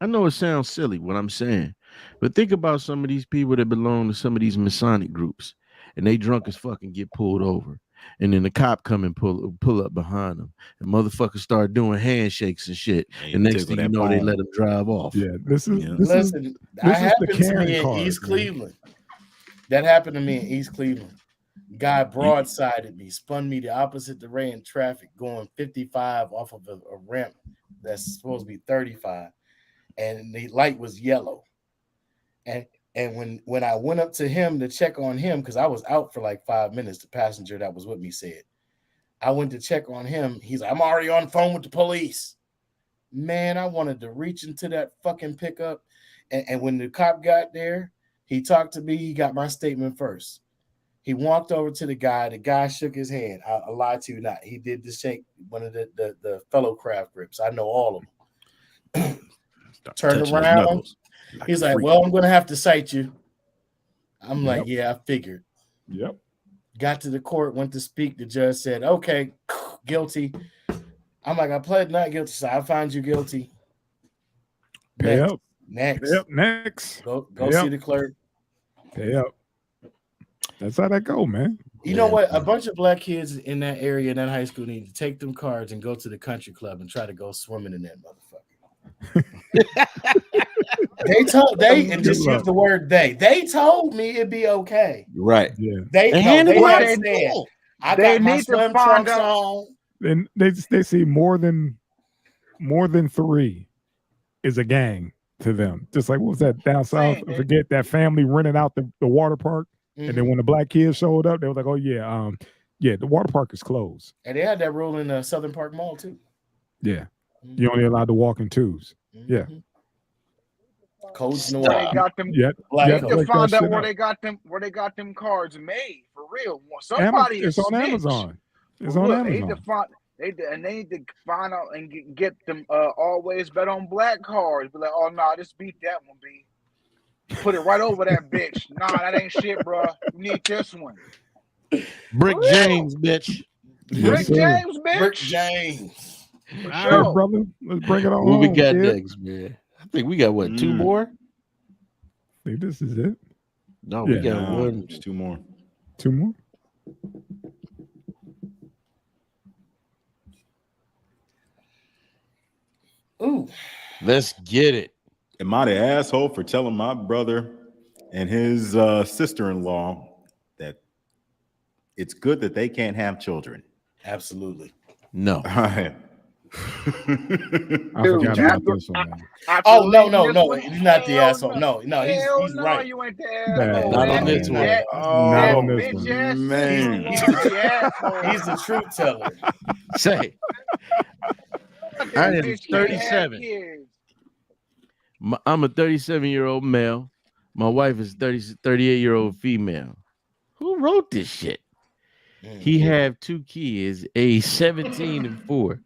I know it sounds silly what I'm saying, but think about some of these people that belong to some of these Masonic groups, and they drunk as fucking get pulled over, and then the cop come and pull up behind them, and motherfuckers start doing handshakes and shit. And next thing you know, they let them drive off. Yeah, this is that happened to me in East Cleveland. That happened to me in East Cleveland. Guy broadsided me, spun me the opposite direction in traffic, going 55 off of a ramp that's supposed to be 35, and the light was yellow. And when I went up to him to check on him, because I was out for like 5 minutes, the passenger that was with me said, I went to check on him. He's like, I'm already on the phone with the police. Man, I wanted to reach into that fucking pickup, and when the cop got there, he talked to me. He got my statement first. He walked over to the guy. The guy shook his hand. I lied to you not. He did the shake, one of the fellow craft grips. I know all of them. Turned around. He's like, well, I'm going to have to cite you. I'm like, yeah, I figured. Yep. Got to the court, went to speak. The judge said, okay, guilty. I'm like, I pled not guilty, so I find you guilty. Yep. Next. Go see the clerk. Yep. That's how that go, man. You know what? A bunch of black kids in that area, in that high school, need to take them cards and go to the country club and try to go swimming in that motherfucker. And just use the word they. They told me it'd be okay. Right. Yeah. They said, I got my swim trunks on. Then they see more than 3 is a gang to them. Just like, what was that down south? I forget, that family rented out the water park. Mm-hmm. And then when the black kids showed up, they were like, oh yeah, the water park is closed. And they had that rule in the Southern Park Mall too. Yeah. Mm-hmm. You're only allowed to walk in 2s. Mm-hmm. Yeah. Codes no. They got them. Yeah. To find out where they got them cards made for real. Somebody it's on Amazon. It's on Amazon. They need to find out and get them always bet on black cards. Be like, oh no, just beat that one, B. Put it right over that bitch. Nah, that ain't shit, bro. You need this one. Brick James, bitch. Brick James, bitch. Brick James. Sure, brother. Let's bring it on. What we got next, man? I think we got 2 more? I think this is it. No, we got one. Just 2 more. 2 more. Ooh. Let's get it. Am I the asshole for telling my brother and his sister-in-law that it's good that they can't have children? Absolutely. No. All right. I forgot about this one. Oh no! He's not the asshole. No, he's right. You ain't the asshole. Not on this one. Not on this one. Man. He's the truth teller. Say, I am 37. I'm a 37-year-old male. My wife is 38-year-old female. Who wrote this shit? He have 2 kids, age 17 and 4.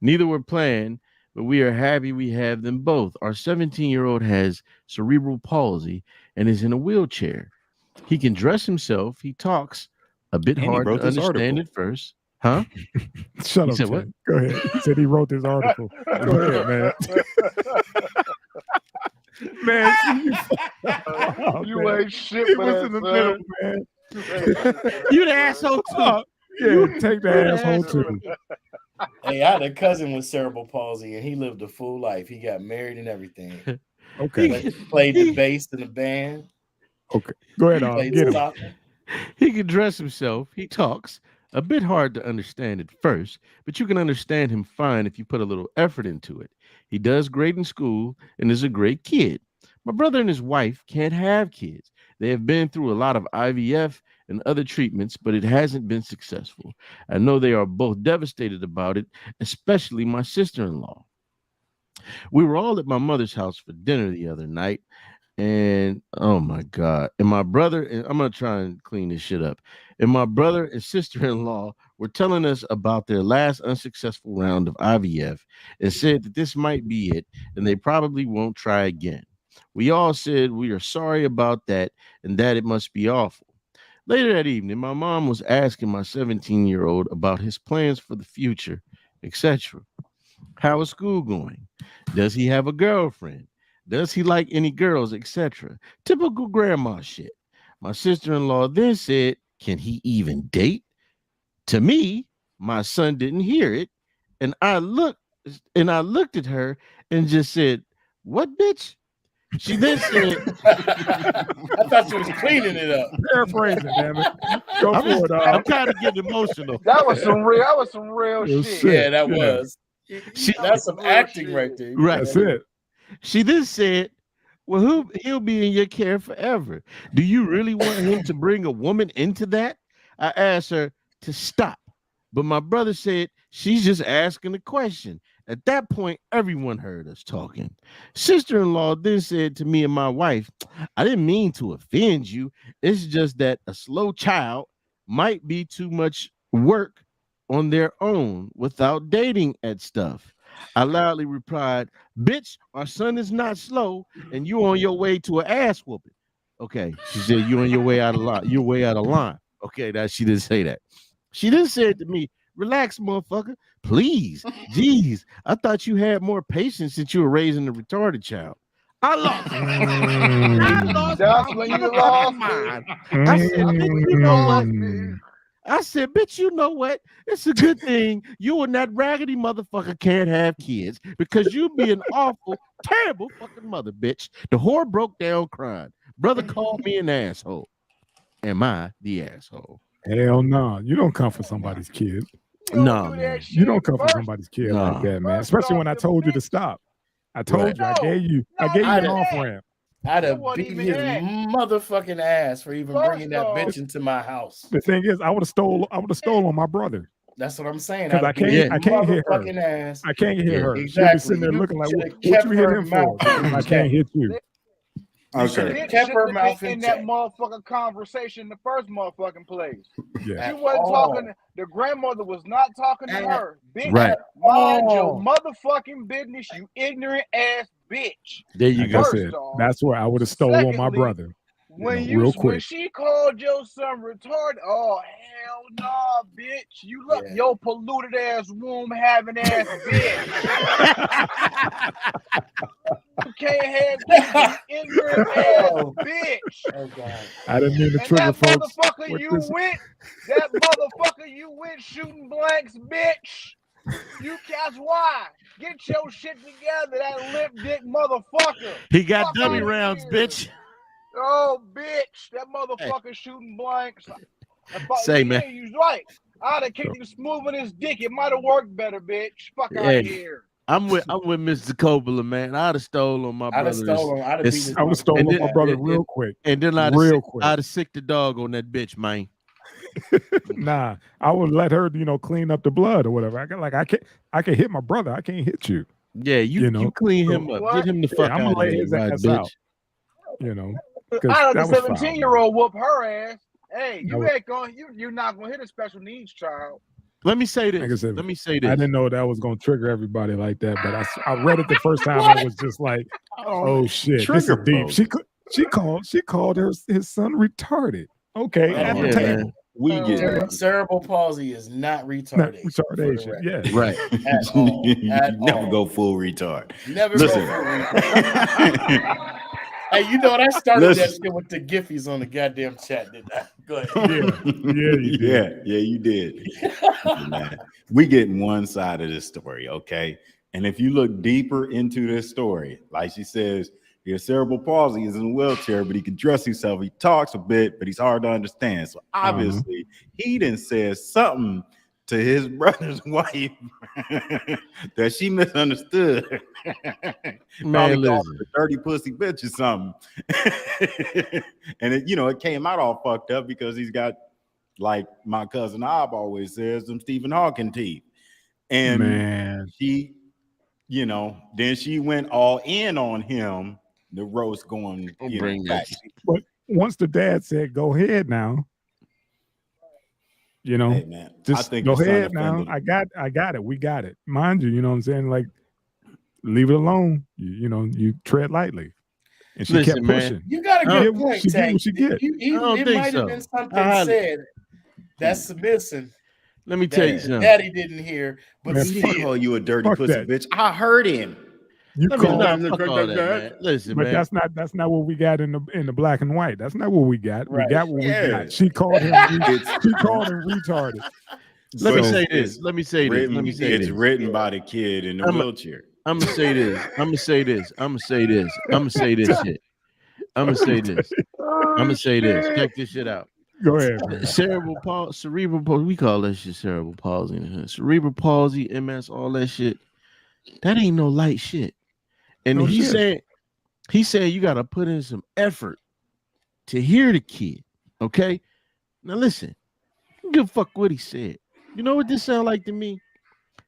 Neither were planned, but we are happy we have them both. Our 17-year-old has cerebral palsy and is in a wheelchair. He can dress himself. He talks a bit hard to understand at first. Huh? Shut up. Said what? Go ahead. He said he wrote this article. Go ahead, man. Man, you ain't shit. He was in the middle, man. You the asshole too. Yeah, take the asshole too. Hey, I had a cousin with cerebral palsy, and he lived a full life. He got married and everything. Okay. Played the bass in the band. Okay. Go ahead, get him. He can dress himself. He talks. A bit hard to understand at first, but you can understand him fine if you put a little effort into it. He does great in school and is a great kid. My brother and his wife can't have kids. They have been through a lot of IVF and other treatments, but it hasn't been successful. I know they are both devastated about it, especially my sister-in-law. We were all at my mother's house for dinner the other night, and oh my God. And my brother, and I'm going to try and clean this shit up. And my brother and sister-in-law were telling us about their last unsuccessful round of IVF and said that this might be it, and they probably won't try again. We all said we are sorry about that and that it must be awful. Later that evening, my mom was asking my 17-year-old about his plans for the future, etc. How is school going? Does he have a girlfriend? Does he like any girls, etc.? Typical grandma shit. My sister-in-law then said, can he even date? To me, my son didn't hear it, and I looked at her and just said, what, bitch? She then said, I thought she was cleaning it up. Paraphrasing, damn it. Go for it, I'm kind of getting emotional. That was some real shit. Yeah, that was. That's some acting right there. Right. That's it. She then said, well, he'll be in your care forever. Do you really want him to bring a woman into that? I asked her to stop, but my brother said she's just asking a question. At that point, everyone heard us talking. Sister-in-law then said to me and my wife, I didn't mean to offend you. It's just that a slow child might be too much work on their own without dating at stuff. I loudly replied, bitch, our son is not slow and you on your way to an ass whooping. Okay, she said, you on your way out of line. You're way out of line. Okay, that she didn't say that. She then said to me, relax, motherfucker. Please. Jeez, I thought you had more patience since you were raising a retarded child. I lost. I lost. That's when you lost mine. I said, bitch, you know what? I said, bitch, you know what? It's a good thing you and that raggedy motherfucker can't have kids because you be an awful, terrible fucking mother, bitch. The whore broke down crying. Brother called me an asshole. Am I the asshole? Hell no. You don't come for somebody's kid. No, man. You don't come for somebody's kid like that, man. Especially when I told you to stop. I told you. I gave you an off ramp. I'd have beat his motherfucking ass for even bringing that bitch into my house. The thing is, I would have stole on my brother. That's what I'm saying. Because I can't hit her. Ass. I can't hit her. Exactly. She'll be sitting there looking like, what you hit him for? I can't hit you. Okay. Kept her mouth in that motherfucking conversation in the first motherfucking place. Yeah. She wasn't talking. The grandmother was not talking to her. Bitch, right. Mind your motherfucking business, you ignorant ass bitch. There you go. That's where I would have stolen on my brother. When she called your son retarded, oh hell nah, bitch. You look your polluted ass womb having ass bitch. You can't have kids, you ignorant ass bitch. Oh God. I didn't mean to And trigger that folks. motherfucker you went shooting blanks, bitch. That's why. Get your shit together, that lip dick motherfucker. He got Fuck dummy outta rounds, here. bitch. Oh, bitch. That motherfucker shooting blanks. Say, man. You're right. I'd have kicked him smooth in his dick. It might have worked better, bitch. Fuck out of here. I'm with Mr. Coppola, man. I'd have stolen my brother. I would have stolen my brother real quick. And then I'd have sicked the dog on that bitch, man. Nah, I would let her, clean up the blood or whatever. I can hit my brother. I can't hit you. Yeah, you clean him up. Get him the fuck I'm out gonna lay of here, his right, ass bitch. out. Out of the 17-year-old whoop her ass. Hey, you ain't going. You're not gonna hit a special needs child. Let me say this. Like I didn't know that was gonna trigger everybody like that, but I read it the first time. I was just like, oh shit, this is deep. She called his son retarded. Okay, at the table. We get cerebral palsy is not retardation. Retardation, yeah, right. At all. Never go full retard. Never go full retard. Hey, you know what? I started that shit with the Giphies on the goddamn chat, didn't I? Go ahead. Yeah, you did. Man, we getting one side of this story, okay? And if you look deeper into this story, like she says, he has cerebral palsy, he's in a wheelchair, but he can dress himself. He talks a bit, but he's hard to understand. So obviously, he done said something to his brother's wife that she misunderstood. Man, called her a dirty pussy bitch or something. And it came out all fucked up because he's got, like my cousin Ob always says, them Stephen Hawking teeth. And man, she, then she went all in on him. The roast going, back. But once the dad said, "Go ahead now," hey, man, just I think go ahead now. I got it. We got it. Mind you, you know what I'm saying? Like, leave it alone. You tread lightly. And she kept pushing. Man, you got a good point, Tank. It might have been something said that's submissive. Let me tell you something. Daddy didn't hear, but he didn't call you a dirty pussy bitch. I heard him. Listen, but man. that's not what we got in the black and white. That's not what we got. Right. We got what we got. She called him. She called him retarded. Let me say this. It's written by the kid in the wheelchair. I'm gonna say this. I'm gonna say this shit. Check this shit out. Go ahead, man. Cerebral palsy. We call that shit cerebral palsy. Cerebral palsy, MS, all that shit. That ain't no light shit. And he said you got to put in some effort to hear the kid. Okay. Now listen, give a fuck what he said. You know what this sound like to me?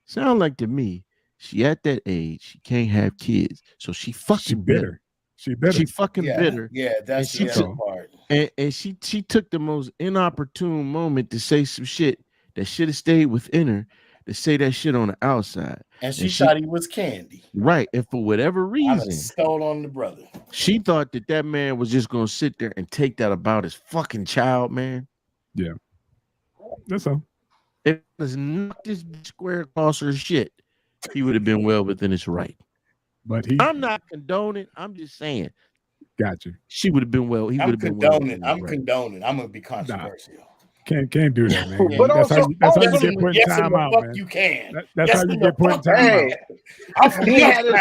Sound like to me, she at that age, she can't have kids. So she fucking bitter. She fucking bitter. Yeah, that's the other part. And she took the most inopportune moment to say some shit that should have stayed within her, to say that shit on the outside. And she thought he was candy. Right. And for whatever reason, stole on the brother. She thought that man was just going to sit there and take that about his fucking child, man. Yeah. That's all. If it was knocked this square across her shit, he would have been well within his right. But I'm not condoning. I'm just saying. Got you. She would have been well. He would have been condoning. Well. I'm condoning. I'm going to be controversial. Can't do that, man. Yeah, that's how you get put in time out, man. You can. That's how you get put in time out. I'm from he had his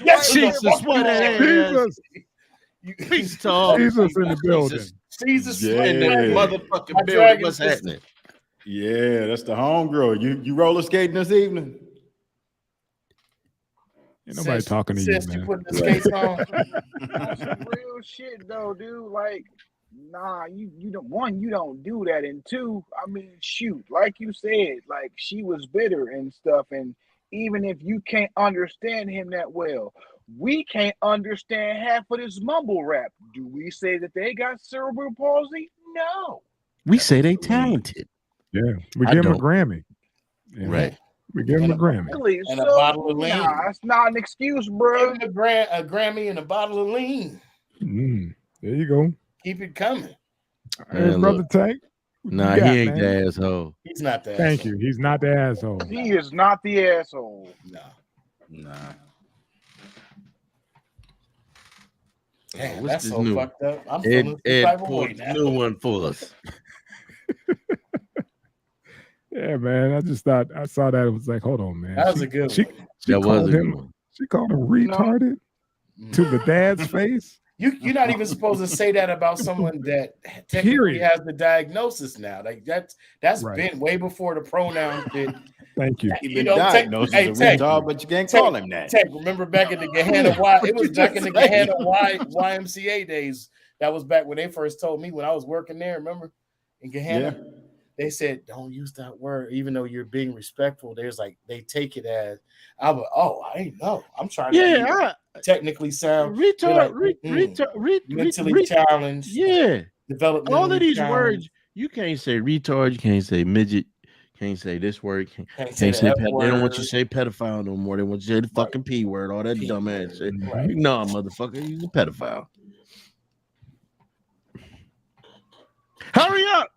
wife. Jesus, what Jesus. Peace to all. Jesus in the building. Jesus in the motherfucking building. What's happening? Yeah, that's the homegirl. You roller skating this evening? Ain't nobody talking to you, man. You putting the skates on? That's some real shit, though, dude. Like, nah, you don't do that. And two, I mean, shoot, like you said, like she was bitter and stuff. And even if you can't understand him that well, we can't understand half of this mumble rap. Do we say that they got cerebral palsy? No. We say they talented. Yeah, we give him a Grammy. Yeah. Right. We give him a Grammy. And a bottle of lean. Nah, that's not an excuse, bro. Give him a Grammy and a bottle of lean. There you go. Keep it coming. Hey, brother Tank. Nah, he ain't the asshole. He's not the asshole. Thank you. He's not the asshole. He is not the asshole. Nah. Damn, what's that's this so new fucked up. I'm feeling some Ed type of pulled way the now. new one for us. Yeah, man. I just thought I saw that. It was like, hold on, man. That was a good she, one. She That called was a him. good one. She called him retarded to the dad's face. You're not even supposed to say that about someone that technically Period. has the diagnosis now. Like that's Right. been way before the pronoun shit. Thank you. He been diagnosed as a retard, but you can't call him that. Remember back in the Gehenna Y? It was back in the Gehenna YMCA days. That was back when they first told me when I was working there. Remember in Gehenna, they said don't use that word, even though you're being respectful. There's like they take it as I ain't know. I'm trying to technically sound mentally challenged. Yeah, developmentally all of these challenged. words you can't say retard, you can't say midget, can't say this word, Can't say they F don't want you word. to say pedophile no more. They want you to say the fucking P word, all that P dumb word. ass shit. Right. No, motherfucker, you're a pedophile. Hurry up!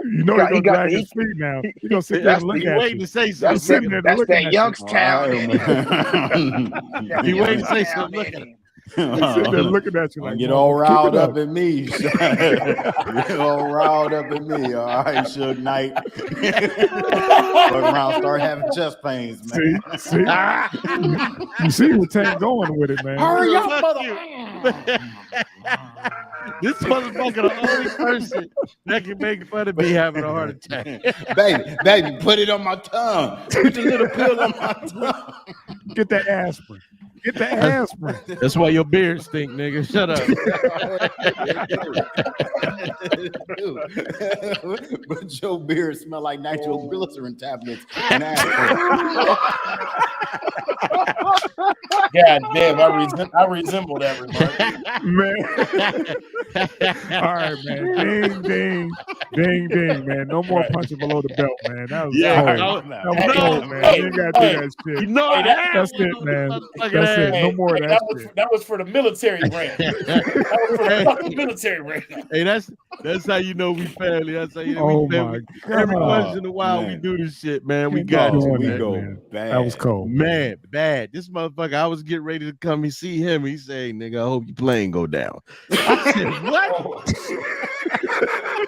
You know he's gonna drag his feet now. He's gonna sit there and look at waiting you. to say something. He's sitting there That's looking that at Youngstown. He waiting to say something. Look at him. you. He's sitting there looking at you like, Get all "Motherfucker, keep riled it up at me. Get all riled up at me. All right, Suge Knight. Fuck around, start having chest pains, man. See? You see where Tank going with it, man. Hurry up, Fuck mother! you. This motherfucker the only person that can make fun of me having a heart attack. baby, put it on my tongue. Put your little pill on my tongue. Get that aspirin. Get the aspirin. That's why your beard stink, nigga. Shut up. But your beard smell like nitroglycerin tablets and aspirin. God damn, I resemble that remark. Man. All right, man. Ding, man. No more punching below the belt, man. That was cold. That was cold, man. You ain't gotta do that shit. You know That's it, man. That's it. No more of that shit. That was for the military brand. That was for the fucking military brand. Hey, that's how you know we family. That's how you know Oh we family. my Every God. once in a while we do this shit, man. We Keep got doing you, that, man. go man. bad. That was cold. Man, bad. This motherfucker, I was getting ready to come and see him. He said, hey, nigga, I hope your plane go down. I said, what?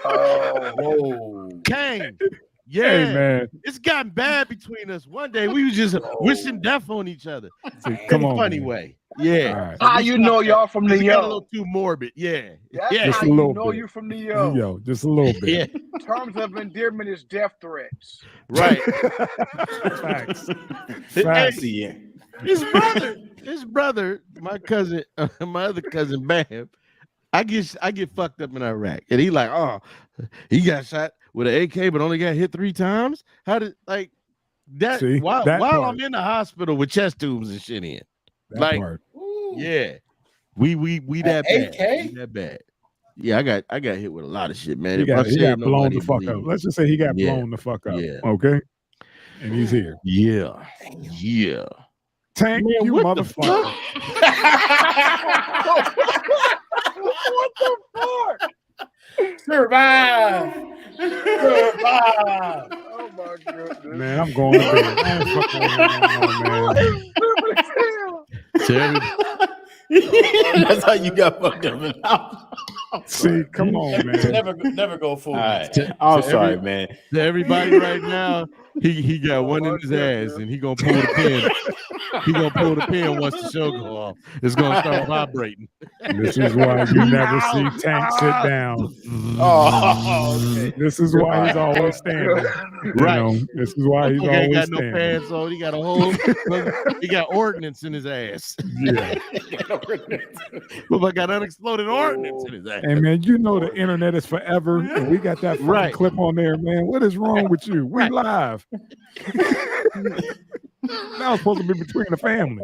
Whoa. Kane. Yeah, Hey, man. It's gotten bad between us. One day we was just wishing death on each other. See, come in a on, funny man. way. Yeah. All right. How you know y'all from the It got a yo? little too morbid. Yeah. That's Yeah. Just how a you little know bit. you from the yo. Yo, just a little bit. Yeah. Terms of endearment is death threats. Right. Facts. Hey, Facts. his brother, my cousin, my other cousin, Bam. I get fucked up in Iraq, and he like, oh, he got shot with an AK, but only got hit 3 times. How did like that? See, while that part. I'm in the hospital with chest tubes and shit in, That like, part. yeah, we that bad. AK? We that bad. Yeah, I got hit with a lot of shit, man. He If I got said blown nobody the fuck believe up. me. Let's just say he got Yeah. blown the fuck up. Yeah. Okay. And he's here. Yeah. Tank, Man, you what the motherfucker. What the fuck? Survive. Oh my goodness. Man, I'm going to bed. I ain't fucking with you no more, man. That's how you got fucked up in the house. See, come on, man. Never go full. All right. I'm sorry, man. To everybody right now, he got one in his ass, and he gonna pull the pin. He gonna pull the pin once the show go off. It's gonna start vibrating. This is why you never see Tank sit down. Oh, okay. This is why he's always standing. Right. You know, this is why he's He ain't always got no standing. pants on. He got a whole. He got ordnance in his ass. Yeah. But I got unexploded ordnance in his ass. Hey, man, you know the internet is forever, and we got that fucking Right. clip on there, man. What is wrong with you? We live. That was supposed to be between the family.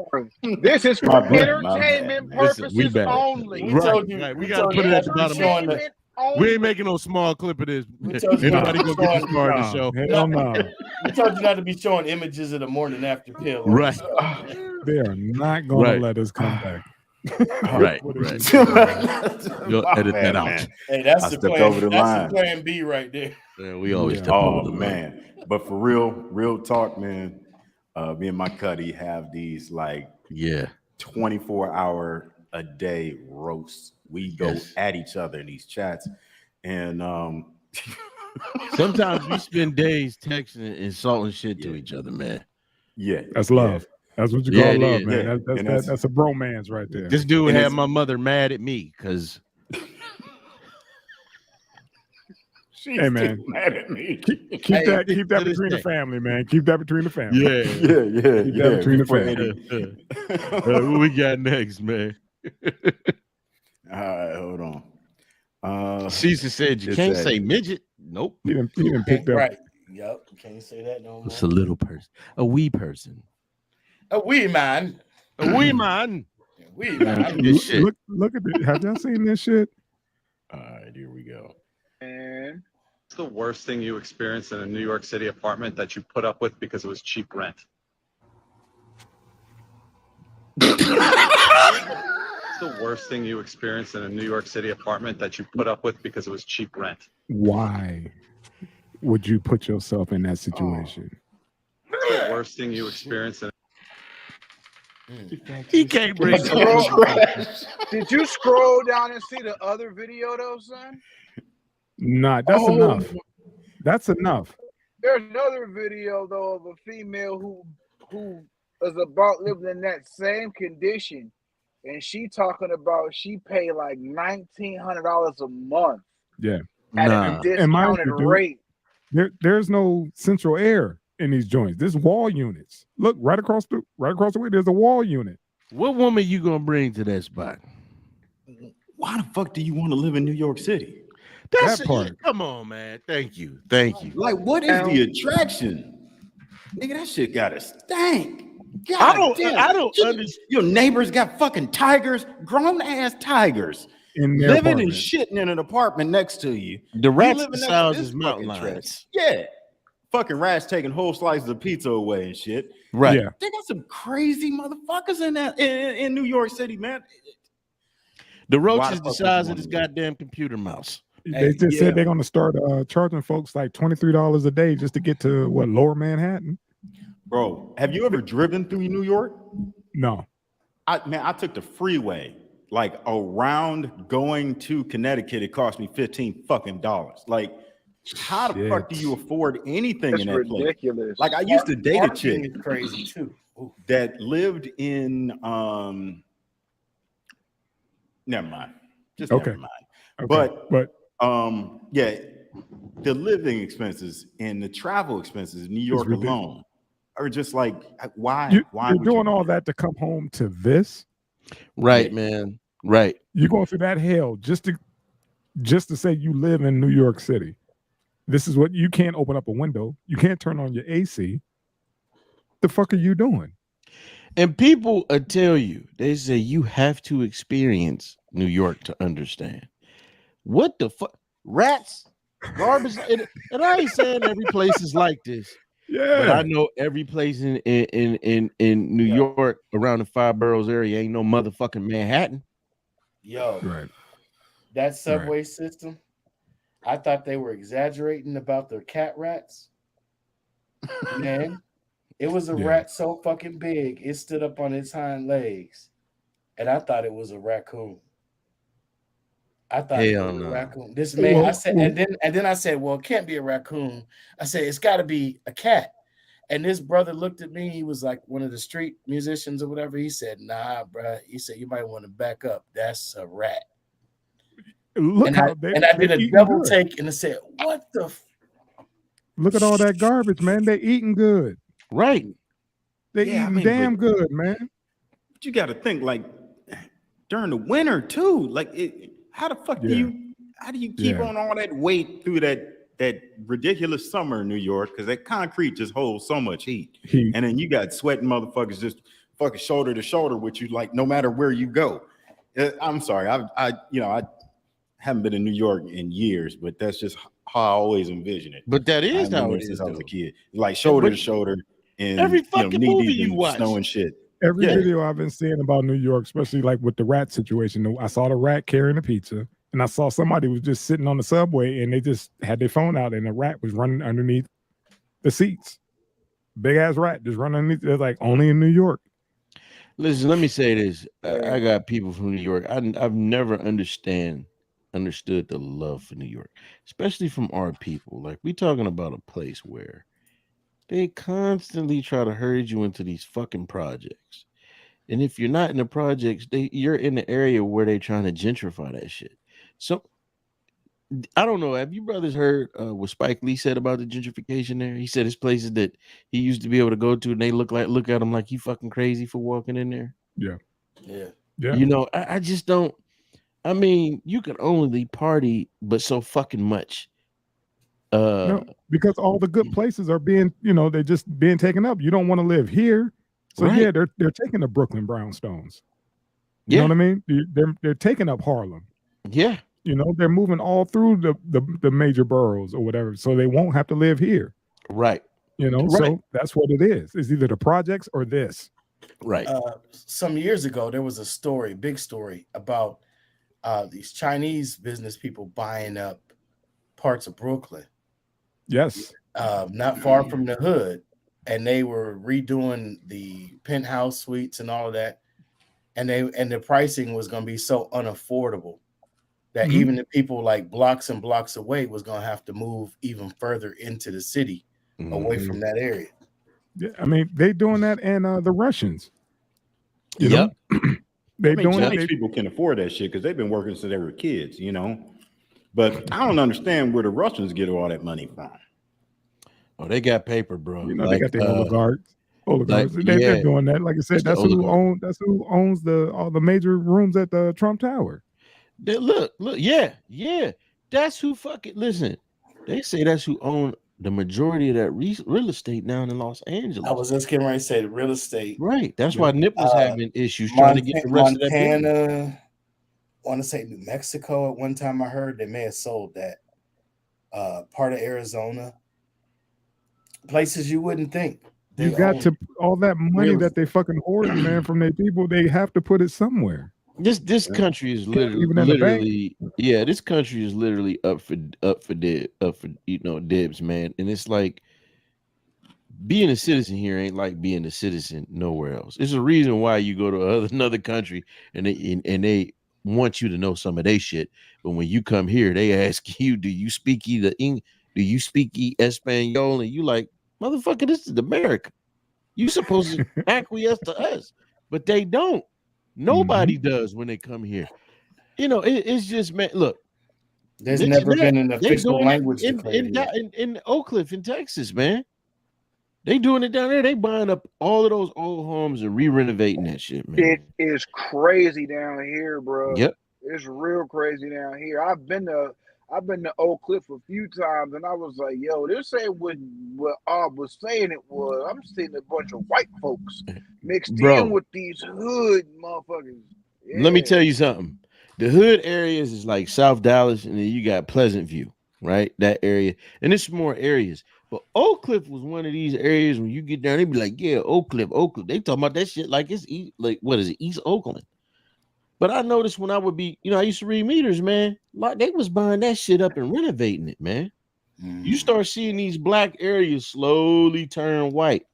This is for My bad, entertainment my bad. Listen, we purposes back. only. We Right, told you. right. We we gotta told put you it at the not to be bottom. showing the- Entertainment only. We ain't making no small clip of this. We Ain't told you not nobody to be gonna get showing- this part of the show. Hell no. We told you not to be showing images of the morning after pill. Right. They are not going Right. to let us come back. Right. What is Right. it? You'll edit that out. Man. Hey, that's I the stepped plan. over the That's line. the plan B right there. Yeah, we always Yeah. step Oh over the line. man. But for real talk, man. Me and my cuddy have these like 24-hour a day roasts. We go at each other in these chats, and sometimes we spend days texting and insulting shit to each other, man. Yeah, that's love. That's what you call love, man. That's a bromance right there. This dude had my mother mad at me because. Hey man, mad at me. Keep that between the family, man. Keep that between the family. Yeah. Keep that between the family. What we got next, man? All right, hold on. Caesar said you can't say midget. Nope. He didn't pick up. Right. Yep. Can't say that no more. It's a little person, a wee person, a wee man, a wee man. Wee man. Look at this. Have y'all seen this shit? All right, here we go. And what's the worst thing you experienced in a New York City apartment that you put up with because it was cheap rent? What's the worst thing you experienced in a New York City apartment that you put up with because it was cheap rent? Why would you put yourself in that situation? What's the worst thing you experienced in He can't bring. Did you scroll down and see the other video though, son? Nah, that's enough. That's enough. There's another video though of a female who is about living in that same condition, and she talking about she pay like $1,900 a month. Yeah, at a discounted rate. There's no central air in these joints. There's wall units. Look right across the way. There's a wall unit. What woman you gonna bring to that spot? Why the fuck do you want to live in New York City? That's that part. Come on, man. Thank you. Like, what is the attraction? Nigga, that shit gotta stink. God I don't understand. Your neighbors got fucking tigers, grown ass tigers, living and shitting in an apartment next to you. The rats the size is mountain lions. Yeah. Fucking rats taking whole slices of pizza away and shit. Right. Yeah. They got some crazy motherfuckers in New York City, man. The roach is the size of this goddamn computer mouse. They just said they're gonna start charging folks like $23 a day just to get to Lower Manhattan. Bro, have you ever driven through New York? No. I took the freeway like around going to Connecticut. It cost me $15 fucking. Like, how the fuck do you afford anything in that ridiculous. place? Like, I used to date a chick crazy too that lived in never mind. Just never mind. Okay. But yeah, the living expenses and the travel expenses in New York alone are just like, why? You're doing all that to come home to this? Right, man. Right. You're going through that hell just to say you live in New York City. This is what you can't open up a window. You can't turn on your AC. The fuck are you doing? And people tell you, they say you have to experience New York to understand. What the fuck? Rats, garbage, and I ain't saying every place is like this. Yeah, but I know every place in New York around the five boroughs area ain't no motherfucking Manhattan. Yo, right. That subway system, I thought they were exaggerating about their cat rats. Man, it was a rat so fucking big it stood up on its hind legs, and I thought it was a raccoon. I thought it was a raccoon. This man, I said, and then I said, well, it can't be a raccoon. I said, it's got to be a cat. And this brother looked at me. He was like one of the street musicians or whatever. He said, nah, bro. He said, you might want to back up. That's a rat. Look I did a double take and I said, what the? Look at all that garbage, man. They eating good. Right. They eating damn good, man. But you got to think, like, during the winter too. Like, how the fuck do you keep on all that weight through that ridiculous summer in New York? Because that concrete just holds so much heat. And then you got sweating motherfuckers just fucking shoulder to shoulder with you, like no matter where you go. I'm sorry, I haven't been in New York in years, but that's just how I always envision it. But that is how it is since I was a kid, like shoulder to shoulder, and every fucking movie you watch, snow and shit. Every video I've been seeing about New York, especially like with the rat situation, I saw the rat carrying a pizza, and I saw somebody was just sitting on the subway, and they just had their phone out, and the rat was running underneath the seats. big ass rat just running underneath. They're like only in New York. Listen, let me say this. I got people from New York. I've never understood the love for New York, especially from our people. Like, we talking about a place where they constantly try to herd you into these fucking projects. And if you're not in the projects, you're in the area where they're trying to gentrify that shit. So I don't know. Have you brothers heard what Spike Lee said about the gentrification there? He said it's places that he used to be able to go to, and they look at him like you fucking crazy for walking in there. Yeah. You know, I just don't. I mean, you can only party, but so fucking much. No, because all the good places are being, they're just being taken up. You don't want to live here, so yeah, they're taking the Brooklyn brownstones. You know what I mean? They're taking up Harlem. Yeah. They're moving all through the major boroughs or whatever, so they won't have to live here. Right. So that's what it is. It's either the projects or this. Right. Some years ago, there was a big story about these Chinese business people buying up parts of Brooklyn. Yes. Not far from the hood. And they were redoing the penthouse suites and all of that. And the pricing was going to be so unaffordable that even the people like blocks and blocks away was going to have to move even further into the city away from that area. Yeah, I mean, they doing that, and the Russians. Yep. Chinese people can afford that shit because they've been working since they were kids, But I don't understand where the Russians get all that money from. Oh, they got paper, bro. They got their oligarchs. They're doing that. Like I said, that's who owns all the major rooms at the Trump Tower. Look, yeah. That's who fucking listen. They say that's who own the majority of that real estate down in Los Angeles. I was just getting ready to say the real estate. Right. That's why Nip was having issues trying to get the rest of that business. Montana, I want to say New Mexico at one time I heard they may have sold that. Part of Arizona. Places you wouldn't think. You got to all that money that they fucking hoard, man, from their people. They have to put it somewhere. This country is literally this country is literally up for dibs, man. And it's like being a citizen here ain't like being a citizen nowhere else. It's a reason why you go to another country and they want you to know some of their shit, but when you come here, they ask you, do you speak Espanol? And you like, motherfucker, this is America. You supposed to acquiesce to us, but they don't. Nobody does when they come here. It's just, man, look. There's never been an official language in Oak Cliff in Texas, man. They doing it down there. They buying up all of those old homes and re-renovating that shit, man. It is crazy down here, bro. Yep. It's real crazy down here. I've been to Oak Cliff a few times, and I was like, yo, this ain't what Ob was saying it was. I'm seeing a bunch of white folks mixed in with these hood motherfuckers. Yeah. Let me tell you something. The hood areas is like South Dallas, and then you got Pleasant View, right? That area. And it's more areas. But Oak Cliff was one of these areas when you get down, they be like, yeah, Oak Cliff. They talking about that shit like it's East Oakland. But I noticed when I would be, I used to read meters, man. Like they was buying that shit up and renovating it, man. You start seeing these black areas slowly turn white.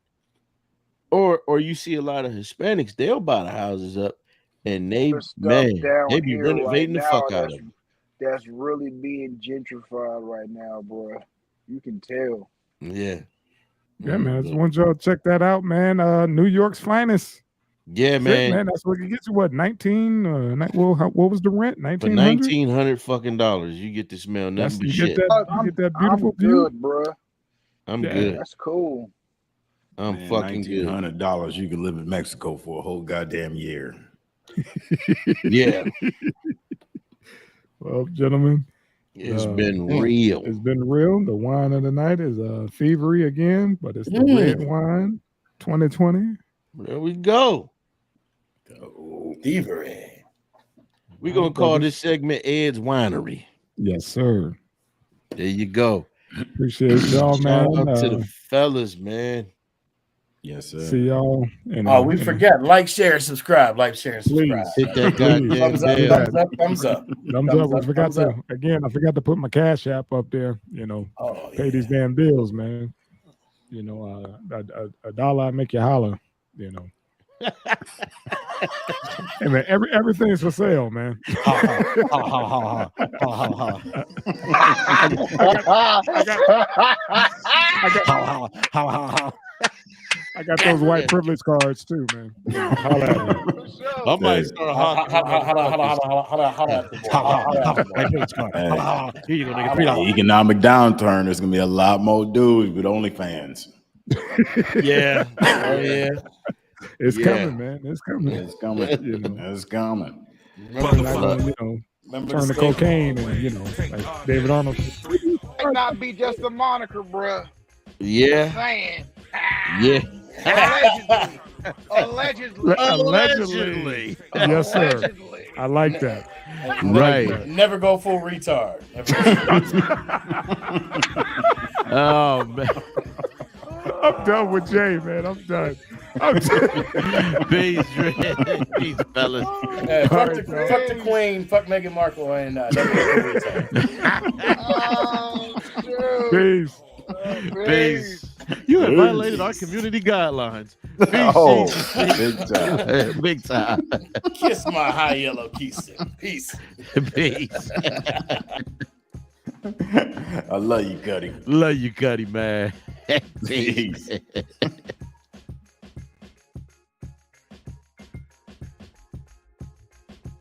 Or you see a lot of Hispanics, they'll buy the houses up and they be renovating the fuck out of them. That's really being gentrified right now, bro. You can tell. Yeah. Yeah, man. I just want y'all to check that out, man. New York's finest. Yeah, man. That's what it gets you. What, 19? What was the rent? 1900? For $1,900 fucking dollars, you get to smell nothing but shit. You get that beautiful view. Good, bro. I'm good. That's cool. I'm fucking good. $1,900, you can live in Mexico for a whole goddamn year. Yeah. Well, gentlemen, it's been real. It's been real. The wine of the night is thievery again, but it's the red wine 2020. There we go. Thievery. We're going to call this segment Ed's Winery. Yes, sir. There you go. Appreciate y'all, man. Shout out to the fellas, man. Yes, sir. See y'all. We forgot. Like, share, subscribe. Like, share, subscribe. Hit that goddamn thumbs up. Thumbs up. I forgot to put my Cash App up there. Pay these damn bills, man. You know, a dollar make you holler. You know. Hey man, everything's for sale, man. I got those white privilege cards too, man. I might start Economic downturn. There's gonna be a lot more dudes with OnlyFans. Yeah. Oh yeah. It's coming, man. It's coming. It's coming. You know. It's coming. Remember turn to cocaine and like David Arnold. Might not be just a moniker, bruh. Yeah. Saying. Yeah. Allegedly. Yes, sir. Allegedly. I like that. Right. Never go full retard. Oh man. I'm done with Jay, man. I'm done. Peace, peace, fellas. Fuck the Queen, fuck Meghan Markle, and never go full retard. Peace. Peace. You have violated our community guidelines. Peace, Big time. Big time. Kiss my high yellow keystick. Peace. Peace. I love you, Cuddy. Love you, Cuddy, man. Peace.